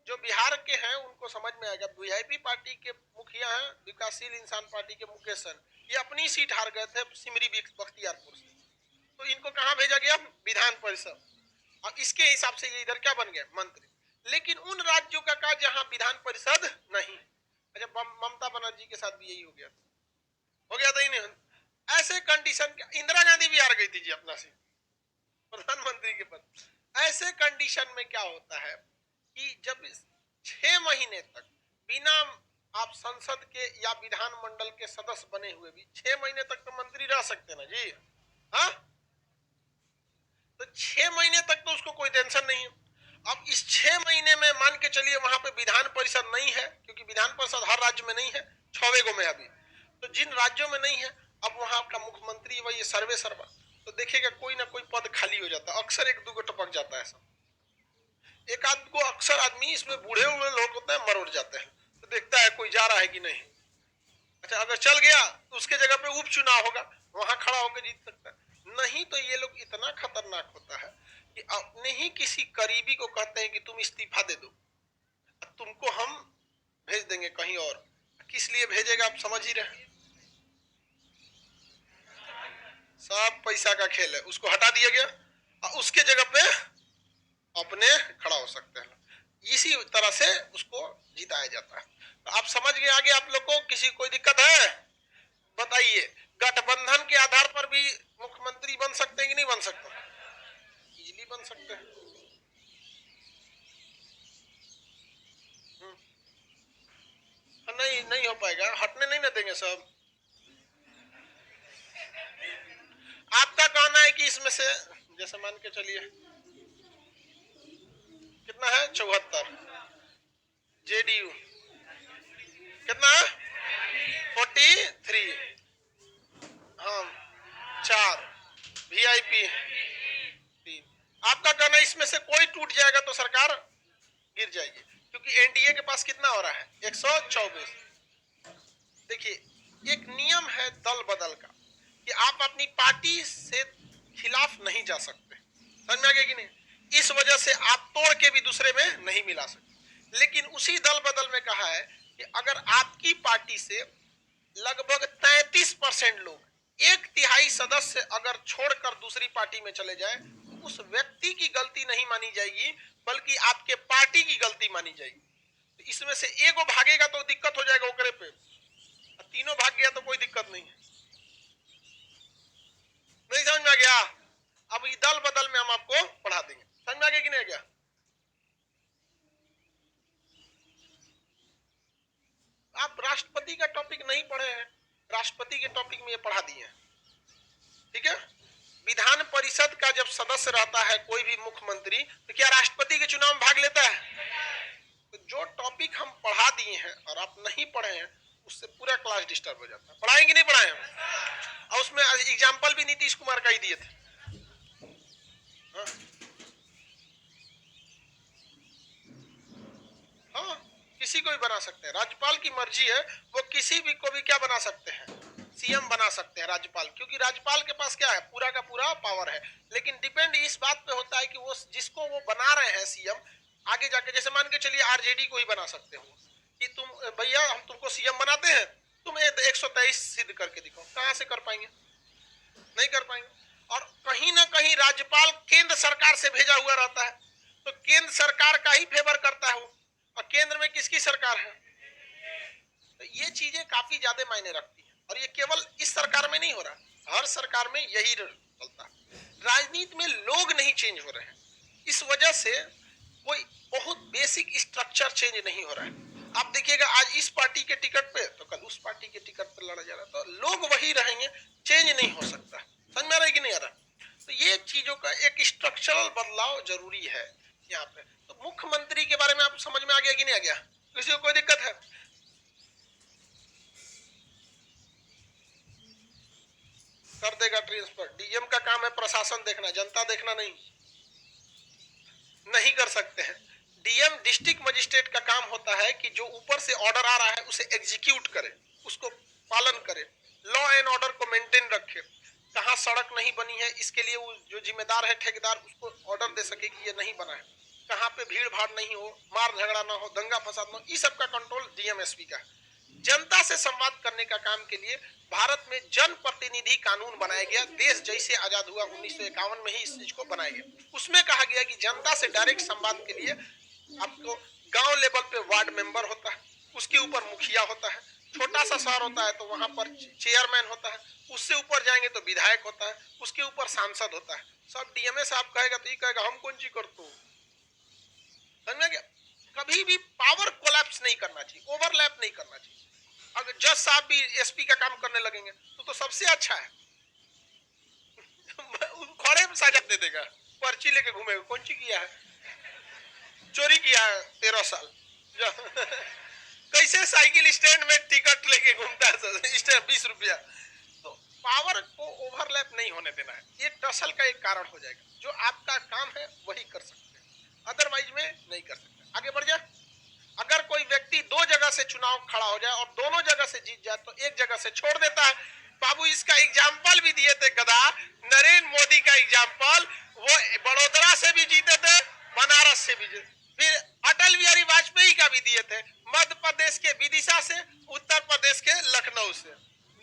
Speaker 1: जो बिहार के हैं उनको समझ में आएगा, वीआईपी पार्टी के मुखिया हैं विकासशील इंसान पार्टी के मुकेश सहनी, ये अपनी सीट हार गए थे सिमरी बख्तियारपुर से, तो इनको कहां भेजा गया? विधान परिषद। और इसके हिसाब से ये इधर क्या बन गया? मंत्री। लेकिन उन राज्यों का जहां विधान परिषद नहीं, अच्छा ममता बनर्जी के साथ भी यही हो गया था ही नहीं। ऐसे कंडीशन, इंदिरा गांधी भी हार गई थी जी अपना सीट प्रधानमंत्री के पद। ऐसे कंडीशन में क्या होता है कि जब 6 महीने तक बिना आप संसद के या विधानमंडल के सदस्य बने हुए भी 6 महीने तक तो मंत्री रह सकते ना जी, हाँ? तो 6 महीने तक तो उसको कोई टेंशन नहीं है। अब इस 6 महीने में मान के चलिए वहां पे विधान परिषद नहीं है, क्योंकि विधान परिषद हर राज्य में नहीं है, 6 गो में अभी, तो जिन राज्यों में नहीं है अब वहां का मुख्यमंत्री वही सर्वे सर्वा, तो देखिएगा कोई ना कोई पद खाली हो जाता है, अक्सर एक दूगो टपक जाता है सब। एक आध को अक्सर आदमी इसमें बूढ़े हुए लोग होते हैं मरोड़ जाते हैं, तो देखता है कोई जा रहा है कि नहीं। अच्छा अगर चल गया तो उसके जगह पे उपचुनाव होगा, वहां खड़ा होकर जीत सकता है। नहीं तो ये लोग इतना खतरनाक होता है कि अपने ही किसी करीबी को कहते हैं कि तुम इस्तीफा दे दो, तुमको हम भेज देंगे कहीं और। किस लिए भेजेगा आप समझ ही रहे, सब पैसा का खेल है। उसको हटा दिया गया और उसके जगह पे अपने खड़ा हो सकते हैं, इसी तरह से उसको जिताया जाता है। तो आप समझ गए आगे आप लोग को किसी कोई दिक्कत है बताइए? गठबंधन के आधार पर भी मुख्यमंत्री बन सकते हैं कि नहीं बन सकते? इजीली बन सकते हैं। नहीं नहीं हो पाएगा, हटने नहीं ना देंगे सब। आपका कहना है कि इसमें से जैसे मान के चलिए कितना है 74, जेडीयू कितना है 43, हाँ 4, वीआईपी 3। आपका कहना इसमें से कोई टूट जाएगा तो सरकार गिर जाएगी, क्योंकि एनडीए के पास कितना हो रहा है 124। देखिए एक नियम है दल बदल का कि आप अपनी पार्टी से खिलाफ नहीं जा सकते, समझ में आ गया कि नहीं? इस वजह से आप तोड़ के भी दूसरे में नहीं मिला सकते। लेकिन उसी दल बदल में कहा है कि अगर आपकी पार्टी से लगभग 33% लोग, 1/3 सदस्य अगर छोड़कर दूसरी पार्टी में चले जाए तो उस व्यक्ति की गलती नहीं मानी जाएगी, बल्कि आपके पार्टी की गलती मानी जाएगी। तो इसमें से एगो भागेगा तो दिक्कत हो जाएगा ओकरे पे, तीनों भाग गया तो कोई दिक्कत नहीं है। नहीं समझ में आ गया? अब ये दल बदल में हम आपको पढ़ा देंगे, समझ में आ गया कि नहीं गया? आप राष्ट्रपति का टॉपिक नहीं पढ़े हैं, राष्ट्रपति के टॉपिक में ये पढ़ा दिए हैं, ठीक है? विधान परिषद का जब सदस्य रहता है कोई भी मुख्यमंत्री, तो क्या राष्ट्रपति के चुनाव में भाग लेता है? तो जो टॉपिक हम पढ़ा दिए हैं और आप नहीं पढ़े हैं उससे पूरा क्लास डिस्टर्ब हो जाता है। पढ़ाएंगे नहीं पढ़ाए हम? और उसमें एग्जाम्पल भी नीतीश कुमार का ही दिए थे। हाँ, हाँ किसी को भी बना सकते हैं, राज्यपाल की मर्जी है, वो किसी भी को भी क्या बना सकते हैं, सीएम बना सकते हैं राज्यपाल, क्योंकि राज्यपाल के पास क्या है पूरा का पूरा पावर है। लेकिन डिपेंड इस बात पे होता है कि वो जिसको वो बना रहे हैं सीएम, आगे जाके जैसे मान के चलिए आरजेडी को ही बना सकते हो कि तुम भैया हम तुमको सीएम बनाते हैं, तुम 123 सिद्ध करके दिखाओ। कहां से कर पाएंगे? नहीं कर पाएंगे। और कहीं ना कहीं राज्यपाल केंद्र सरकार से भेजा हुआ रहता है, तो केंद्र सरकार का ही फेवर करता है वो, और केंद्र में किसकी सरकार है? तो ये चीजें काफी ज्यादा मायने रखती है, और ये केवल इस सरकार में नहीं हो रहा, हर सरकार में यही चलता है। राजनीति में लोग नहीं चेंज हो रहे हैं, इस वजह से कोई बहुत बेसिक स्ट्रक्चर चेंज नहीं हो रहा है। आप देखिएगा आज इस पार्टी के टिकट पे तो कल उस पार्टी के टिकट पे लड़ा जा रहा है, तो लोग वही रहेंगे, चेंज नहीं हो सकता। समझ में आ रहा है कि नहीं आ रहा? तो ये चीजों का एक स्ट्रक्चरल बदलाव जरूरी है यहाँ पे। तो मुख्यमंत्री के बारे में आप समझ में आ गया कि नहीं आ गया? किसी को कोई दिक्कत है? कर देगा ट्रांसफर। डीएम का काम है प्रशासन देखना, जनता देखना नहीं, नहीं कर सकते हैं। डीएम डिस्ट्रिक्ट मजिस्ट्रेट का काम होता है कि जो ऊपर से ऑर्डर आ रहा है उसे एग्जीक्यूट करे, उसको पालन करे, लॉ एंड ऑर्डर को मेंटेन रखे। कहाँ सड़क नहीं बनी है इसके लिए वो जो जिम्मेदार है ठेकेदार उसको ऑर्डर दे सके कि ये नहीं बना है। कहाँ पे भीड़ भाड़ नहीं हो, मार झगड़ा ना हो, दंगा फसाद ना हो, इस सब का कंट्रोल डीएमएसपी का है। जनता से संवाद करने का काम के लिए भारत में जन प्रतिनिधि कानून बनाया गया। देश जैसे आजाद हुआ 1951 में ही इस चीज को बनाया गया। उसमें कहा गया कि जनता से डायरेक्ट संवाद के लिए आपको गांव लेवल पे वार्ड मेंबर होता है, उसके ऊपर मुखिया होता है, छोटा सा शहर होता है तो वहां पर चेयरमैन होता है, उससे ऊपर जाएंगे तो विधायक होता है, उसके ऊपर सांसद होता है। सब डीएमए साहब कहेगा तो ये कहेगा हम कौन चीज करते हो, समझ में गया। कभी भी पावर कोलैप्स नहीं करना चाहिए, ओवरलैप नहीं करना चाहिए। अगर जज साहब भी एसपी का काम करने लगेंगे तो सबसे अच्छा है। खड़े में सजा दे देगा, पर्ची लेके घूमेगा, कौन सी किया है, चोरी किया है 13 साल कैसे साइकिल स्टैंड में टिकट लेके घूमता है, स्टैंड 20 रुपया। तो पावर को ओवरलैप नहीं होने देना है, ये टसल का एक कारण हो जाएगा। जो आपका काम है वही कर सकते हैं, अदरवाइज में नहीं कर सकते। आगे बढ़ जाए। अगर कोई व्यक्ति 2 जगह से चुनाव खड़ा हो जाए और दोनों जगह से जीत जाए तो एक जगह से छोड़ देता है। बाबू इसका एग्जाम्पल भी दिए थे गधा, नरेंद्र मोदी का एग्जाम्पल, वो बड़ोदरा से भी जीते थे, बनारस से भी जीते, फिर अटल बिहारी वाजपेयी का भी दिए थे, मध्य प्रदेश के विदिशा से, उत्तर प्रदेश के लखनऊ से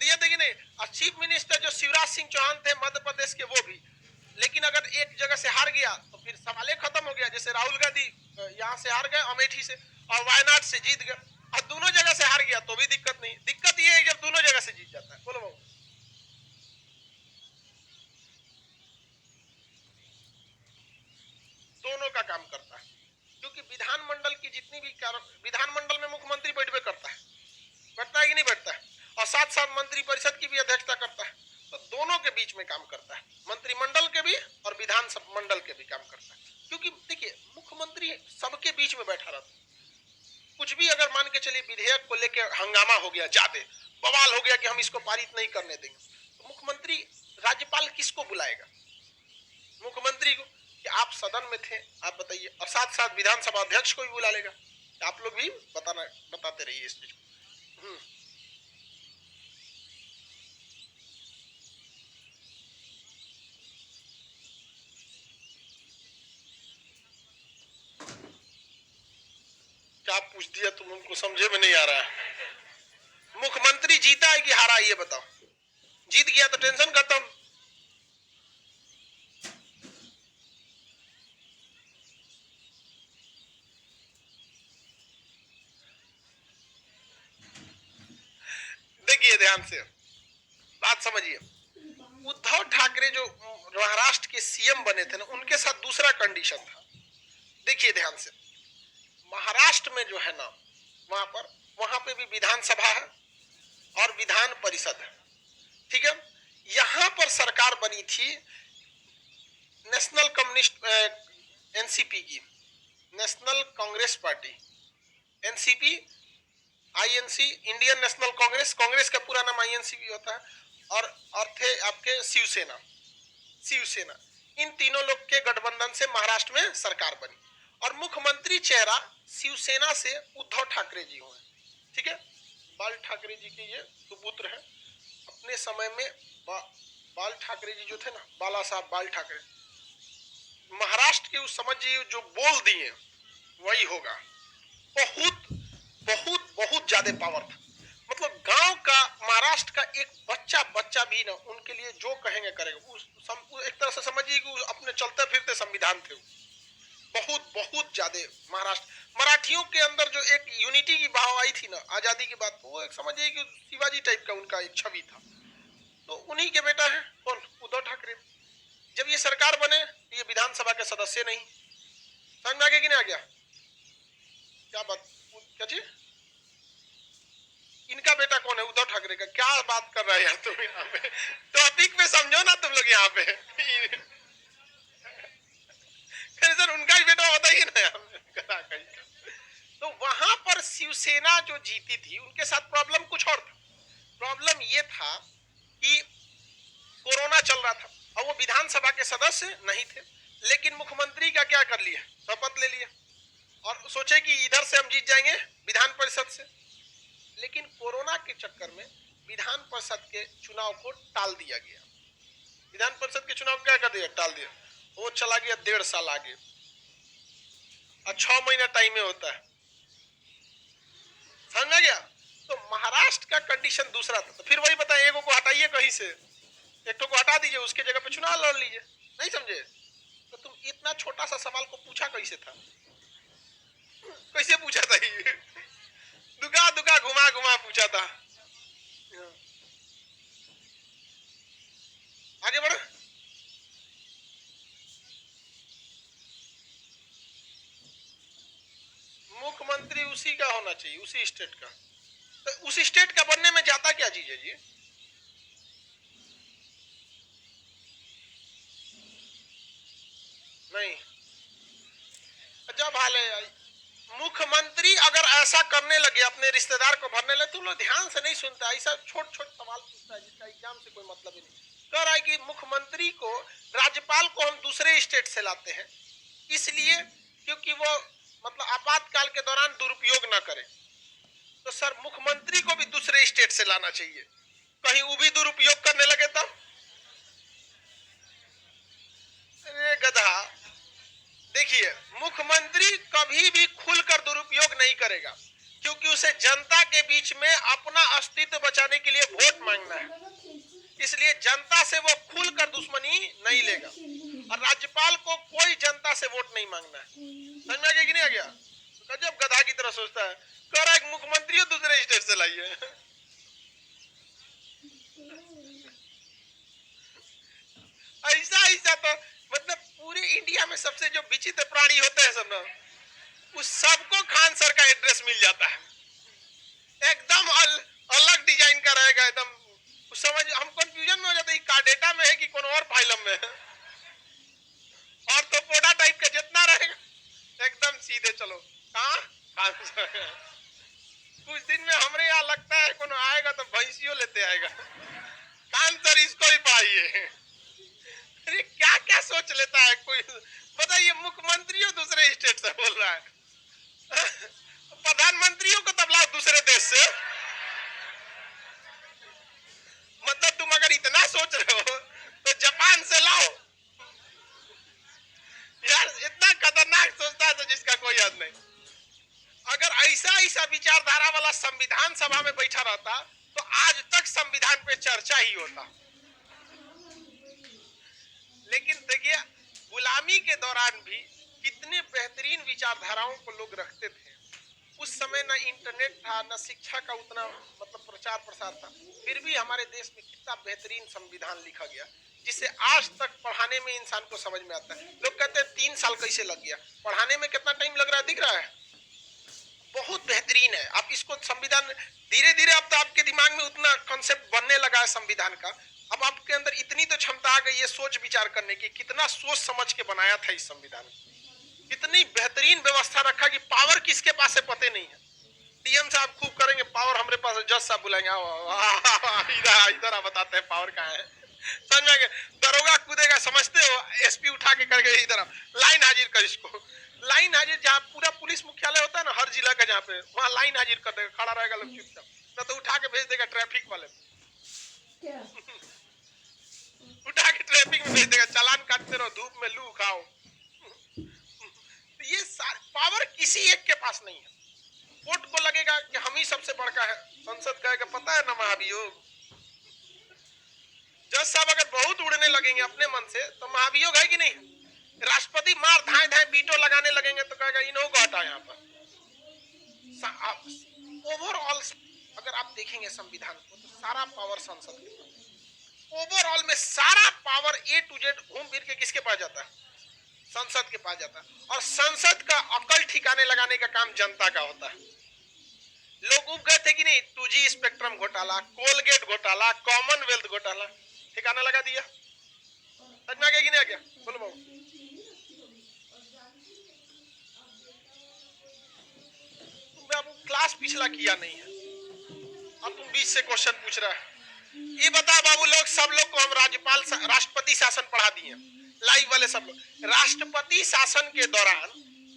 Speaker 1: दिए थे कि नहीं। और चीफ मिनिस्टर जो शिवराज सिंह चौहान थे मध्य प्रदेश के, वो भी। लेकिन अगर एक जगह से हार गया तो फिर सवाल खत्म हो गया। जैसे राहुल गांधी यहाँ से हार गए अमेठी से और वायनाड से जीत गए, और दोनों जगह से हार गया तो भी दिक्कत नहीं। दिक्कत ये है जब दोनों जगह से जीत जाता है। बोलो बाबू। दोनों का काम करता है, क्योंकि विधानमंडल की जितनी भी विधानमंडल में मुख्यमंत्री बैठबे करता है कि नहीं बैठता है, और साथ साथ मंत्री परिषद की भी अध्यक्षता करता है। तो दोनों के बीच में काम करता है, मंत्रिमंडल के भी और विधान मंडल के भी काम करता है। क्योंकि देखिए मुख्यमंत्री सबके बीच में बैठा रहता है। कुछ भी अगर मान के चलिए विधेयक को लेकर हंगामा हो गया, ज्यादा बवाल हो गया कि हम इसको पारित नहीं करने देंगे, तो मुख्यमंत्री, राज्यपाल किसको बुलाएगा? मुख्यमंत्री को, कि आप सदन में थे, आप बताइए, और साथ साथ विधानसभा अध्यक्ष को भी बुला लेगा। आप लोग भी बताते रहिए इस चीज को। क्या पूछ दिया तुम, उनको समझे में नहीं आ रहा है। मुख्यमंत्री जीता है कि हारा ये बताओ। जीत गया तो टेंशन खत्म। देखिए ध्यान से बात समझिए। उद्धव ठाकरे जो महाराष्ट्र के सीएम बने थे ना, उनके साथ दूसरा कंडीशन था। देखिए ध्यान से, महाराष्ट्र में जो है ना, वहां पे भी विधानसभा है और विधान परिषद है, ठीक है। यहां पर सरकार बनी थी नेशनल कम्युनिस्ट एनसीपी की, national Congress party, NCP, INC, Indian national Congress, Congress का पूरा नाम आईएनसी भी होता है, और थे आपके शिवसेना। इन तीनों लोग के गठबंधन से महाराष्ट्र में सरकार बनी, और मुख्यमंत्री चेहरा शिवसेना से उद्धव ठाकरे जी हुए, ठीक है। बाल ठाकरे जी के ये सुपुत्र है। अपने समय में बाल ठाकरे जी जो थे ना, बाला साहब बाल ठाकरे, महाराष्ट्र के उस समझिए जो बोल दिए वही होगा। बहुत बहुत बहुत ज्यादा पावर था। मतलब गांव का, महाराष्ट्र का एक बच्चा भी ना उनके लिए जो कहेंगे करेगा। एक तरह से समझिए कि अपने चलते फिरते संविधान थे। बहुत बहुत ज्यादा महाराष्ट्र, मराठियों के अंदर जो एक यूनिटी की भाव आई थी ना आजादी के बाद, वो एक समझिए कि शिवाजी टाइप का उनका एक छवि था। तो उन्हीं के बेटा है कौन, उद्धव ठाकरे। जब ये सरकार बने ये विधानसभा के सदस्य नहीं। समझ में आ गया कि नहीं आ गया? क्या बात, क्या चीज? इनका बेटा कौन है? उद्धव ठाकरे का। क्या बात कर रहा है यार तुम यहाँ पे, टॉपिक पे समझो ना तुम लोग यहाँ पे। सर उनका ही बेटा होता ही ना। तो वहां पर शिवसेना जो जीती थी, उनके साथ प्रॉब्लम कुछ और था। प्रॉब्लम ये था कि कोरोना चल रहा था और वो विधानसभा के सदस्य नहीं थे, लेकिन मुख्यमंत्री का क्या कर लिया, शपथ ले लिया और सोचे कि इधर से हम जीत जाएंगे विधान परिषद से। लेकिन कोरोना के चक्कर में विधान परिषद के चुनाव को टाल दिया गया। विधान परिषद के चुनाव क्या कर दिया, टाल दिया। वो चला गया 1.5 साल आगे और 6 महीना टाइम में होता है, समझ गया। तो महाराष्ट्र का कंडीशन दूसरा था। तो फिर वही बताए, एगो को हटाइए कहीं से, एक को हटा दीजिए, उसके जगह पे चुनाव लड़ लीजिए, नहीं समझे। तो तुम इतना छोटा सा सवाल को पूछा कैसे था, कैसे पूछा था ये, दुगा दुगा घुमा घुमा पूछा था। आगे बढ़ो। मुख्यमंत्री उसी का होना चाहिए, उसी स्टेट का। तो उस स्टेट का बनने में जाता क्या चीज है जी? नहीं, जब हाल है मुख्यमंत्री अगर ऐसा करने लगे, अपने रिश्तेदार को भरने लगे, तो लोग ध्यान से नहीं सुनता, ऐसा छोट छोट सवाल पूछता है जिसका एग्जाम से कोई मतलब ही नहीं। कह रहा है कि मुख्यमंत्री को, राज्यपाल को हम दूसरे स्टेट से लाते हैं इसलिए क्योंकि वो मतलब आपातकाल के दौरान दुरुपयोग ना करे। तो सर मुख्यमंत्री को भी दूसरे स्टेट से लाना चाहिए, कहीं वो भी दुरुपयोग करने लगे तब। अरे गधा, देखिए मुख्यमंत्री कभी भी खुलकर दुरुपयोग नहीं करेगा, क्योंकि उसे जनता के बीच में अपना अस्तित्व बचाने के लिए वोट मांगना है, इसलिए जनता से वो खुलकर दुश्मनी नहीं लेगा। और राज्यपाल को कोई जनता से वोट नहीं मांगना है, समझ में आ गया कि नहीं आ गया? तो जब गधा की तरह सोचता है, कह रहा है मुख्यमंत्री दूसरे स्टेट से लाइए। ऐसा ऐसा तो मतलब पूरे इंडिया में सबसे जो विचित्र प्राणी होते हैं सब ना, उस सबको खान सर का एड्रेस मिल जाता है, एकदम अलग डिजाइन का रहेगा एकदम। समझ, हम कंफ्यूजन में हो जाते हैं, कार्डेटा में है कि कौन और फाइलम में है, और तो पोडा टाइप का जितना रहेगा एकदम सीधे चलो कहाँ खान सर। कुछ दिन में हमारे यहाँ लगता है कौन आएगा तो भैंसियों लेते आएगा, खान सर इसको ही पाइए। अरे क्या क्या सोच लेता है कोई, बताइए। मुख्यमंत्रियों दूसरे स्टेट से बोल रहा है, प्रधानमंत्रियों को तब लाओ दूसरे देश से। मतलब तुम अगर इतना सोच रहे हो तो जापान से लाओ यार, इतना खतरनाक सोचता है तो जिसका कोई याद नहीं। अगर ऐसा ऐसा विचारधारा वाला संविधान सभा में बैठा रहता तो आज तक संविधान पे चर्चा ही होता। लेकिन देखिए गुलामी के दौरान भी कितने बेहतरीन विचारधाराओं को लोग रखते थे। उस समय ना इंटरनेट था, ना शिक्षा का उतना मतलब प्रचार प्रसार था, फिर भी हमारे देश में कितना बेहतरीन संविधान लिखा गया जिसे आज तक पढ़ाने में इंसान को समझ में आता है। लोग कहते हैं 3 साल कैसे लग गया, पढ़ाने में कितना टाइम लग रहा है दिख रहा है, बहुत बेहतरीन है। आप इसको संविधान धीरे धीरे अब तो आपके दिमाग में उतना कॉन्सेप्ट बनने लगा है संविधान का, अब आपके अंदर इतनी तो क्षमता आ गई है सोच विचार करने की, कितना सोच समझ के बनाया था इस संविधान को, कितनी बेहतरीन व्यवस्था रखा कि पावर किसके पास है पते नहीं है। डीएम साहब खूब करेंगे पावर, हमारे पास जज साहब बुलाएंगे इधर इधर बताते हैं पावर कहाँ है, समझ में। दरोगा कूदेगा समझते हो, एसपी उठा के करके इधर लाइन हाजिर कर इसको, लाइन हाजिर। जहाँ पूरा पुलिस मुख्यालय होता है ना हर जिला का, जहाँ पे वहाँ लाइन हाजिर कर देगा, खड़ा रहेगा लोग चुपचाप, ना तो उठा के भेज देगा ट्रैफिक वाले उठा के ट्रैफिक में भेज देगा, चालान काटते रहो, धूप में लू खाओ। ये पावर किसी एक के पास नहीं है। कोर्ट को लगेगा कि हम ही सबसे बड़का है, संसद कहेगा पता है ना महाभियोग। जज साहब अगर बहुत उड़ने लगेंगे अपने मन से तो महाभियोग है कि नहीं। राष्ट्रपति मार धाए धाए बीटो लगाने लगेंगे तो कहेगा इन्हों को हटा। यहाँ पर ओवरऑल अगर आप देखेंगे संविधान को तो सारा पावर संसद के पास, ओवरऑल में सारा पावर ए टू जेड घूम फिर के किसके पास जाता है, संसद के पास जाता है। और संसद का अकल ठिकाने लगाने का काम जनता का होता है। लोग उब गए थे कि नहीं, 2G स्पेक्ट्रम घोटाला, कोलगेट घोटाला, कॉमनवेल्थ घोटाला, ठिकाना लगा दिया, समझ में आ गया कि नहीं आ गया, बोलो बाबू। बाबू क्लास पिछला किया नहीं है, अब तुम बीच से क्वेश्चन पूछ रहा है। ये बता बाबू, लोग सब लोग को हम राज्यपाल राष्ट्रपति शासन पढ़ा दिए लाइव वाले सब लोग। राष्ट्रपति शासन के दौरान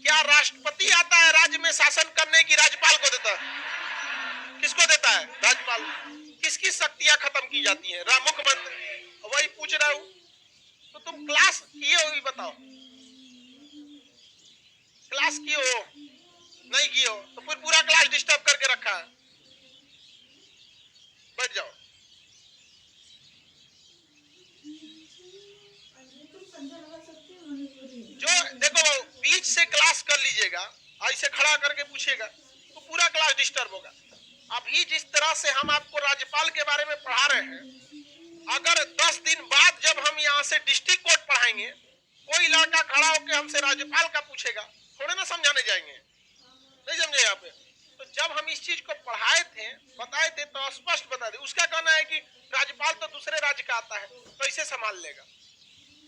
Speaker 1: क्या राष्ट्रपति आता है राज्य में शासन करने की, राज्यपाल को देता है, किसको देता किसकी शक्तियां खत्म की जाती हैं? मुख्यमंत्री, वही पूछ रहा हूं। तो तुम क्लास किए हो, बताओ, क्लास किए हो? नहीं किए हो तो फिर पूरा क्लास डिस्टर्ब करके रखा है। बैठ जाओ। जो देखो, बीच से क्लास कर लीजिएगा, ऐसे खड़ा करके पूछेगा तो पूरा क्लास डिस्टर्ब होगा। अभी जिस तरह से हम आपको राज्यपाल के बारे में पढ़ा रहे हैं, अगर 10 दिन बाद जब हम यहाँ से डिस्ट्रिक्ट कोर्ट पढ़ाएंगे, कोई लड़का खड़ा होकर हमसे राज्यपाल का पूछेगा, थोड़े ना समझाने जाएंगे। नहीं समझे यहाँ पे? तो जब हम इस चीज को पढ़ाए थे, बताए थे, तो स्पष्ट बता दे। उसका कहना है कि राज्यपाल तो दूसरे राज्य का आता है, कैसे संभाल लेगा?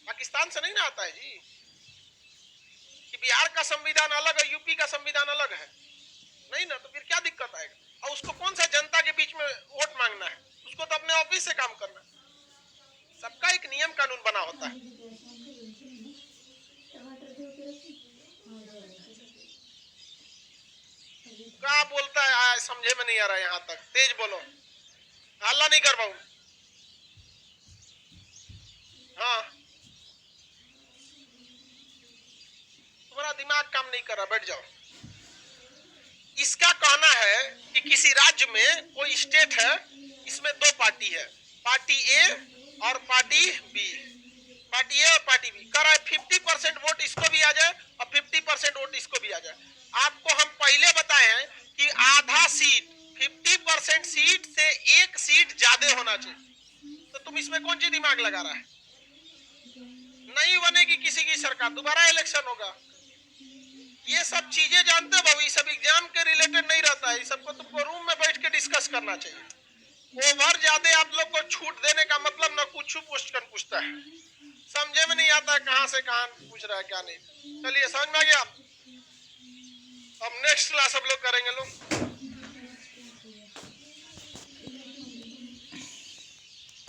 Speaker 1: पाकिस्तान से नहीं ना आता है जी, कि बिहार का संविधान अलग है, यूपी का संविधान अलग है, नहीं ना। तो फिर क्या दिक्कत आएगा? और उसको कौन सा जनता के बीच में वोट मांगना है? उसको तो अपने ऑफिस से काम करना है। सबका एक नियम कानून बना होता है। क्या बोलता है, समझे में नहीं आ रहा है। यहाँ तक तेज बोलो, हल्ला नहीं कर पाऊ। हाँ, तुम्हारा दिमाग काम नहीं कर रहा, बैठ जाओ। इसका कहना है कि किसी राज्य में कोई स्टेट है, इसमें दो पार्टी है, पार्टी ए और पार्टी बी। पार्टी ए और पार्टी बी कह रहा है 50% वोट इसको भी आ जाए और 50% वोट इसको भी आ जाए। आपको हम पहले बताए हैं कि आधा सीट, 50% सीट से एक सीट ज्यादा होना चाहिए। तो तुम इसमें कौन सी दिमाग लगा रहा है? नहीं बनेगी किसी की सरकार, दोबारा इलेक्शन होगा। ये सब चीजें जानते हो बाबू, ये सब एग्जाम के रिलेटेड नहीं रहता है। ये सबको तुमको रूम में बैठ के डिस्कस करना चाहिए। ओवर ज्यादा आप लोग को छूट देने का मतलब न कुछ क्वेश्चन पूछता है, समझे में नहीं आता कहां से कहां पूछ रहा है क्या नहीं। चलिए, समझ में आ गया। अब नेक्स्ट क्लास हम लोग करेंगे लोग।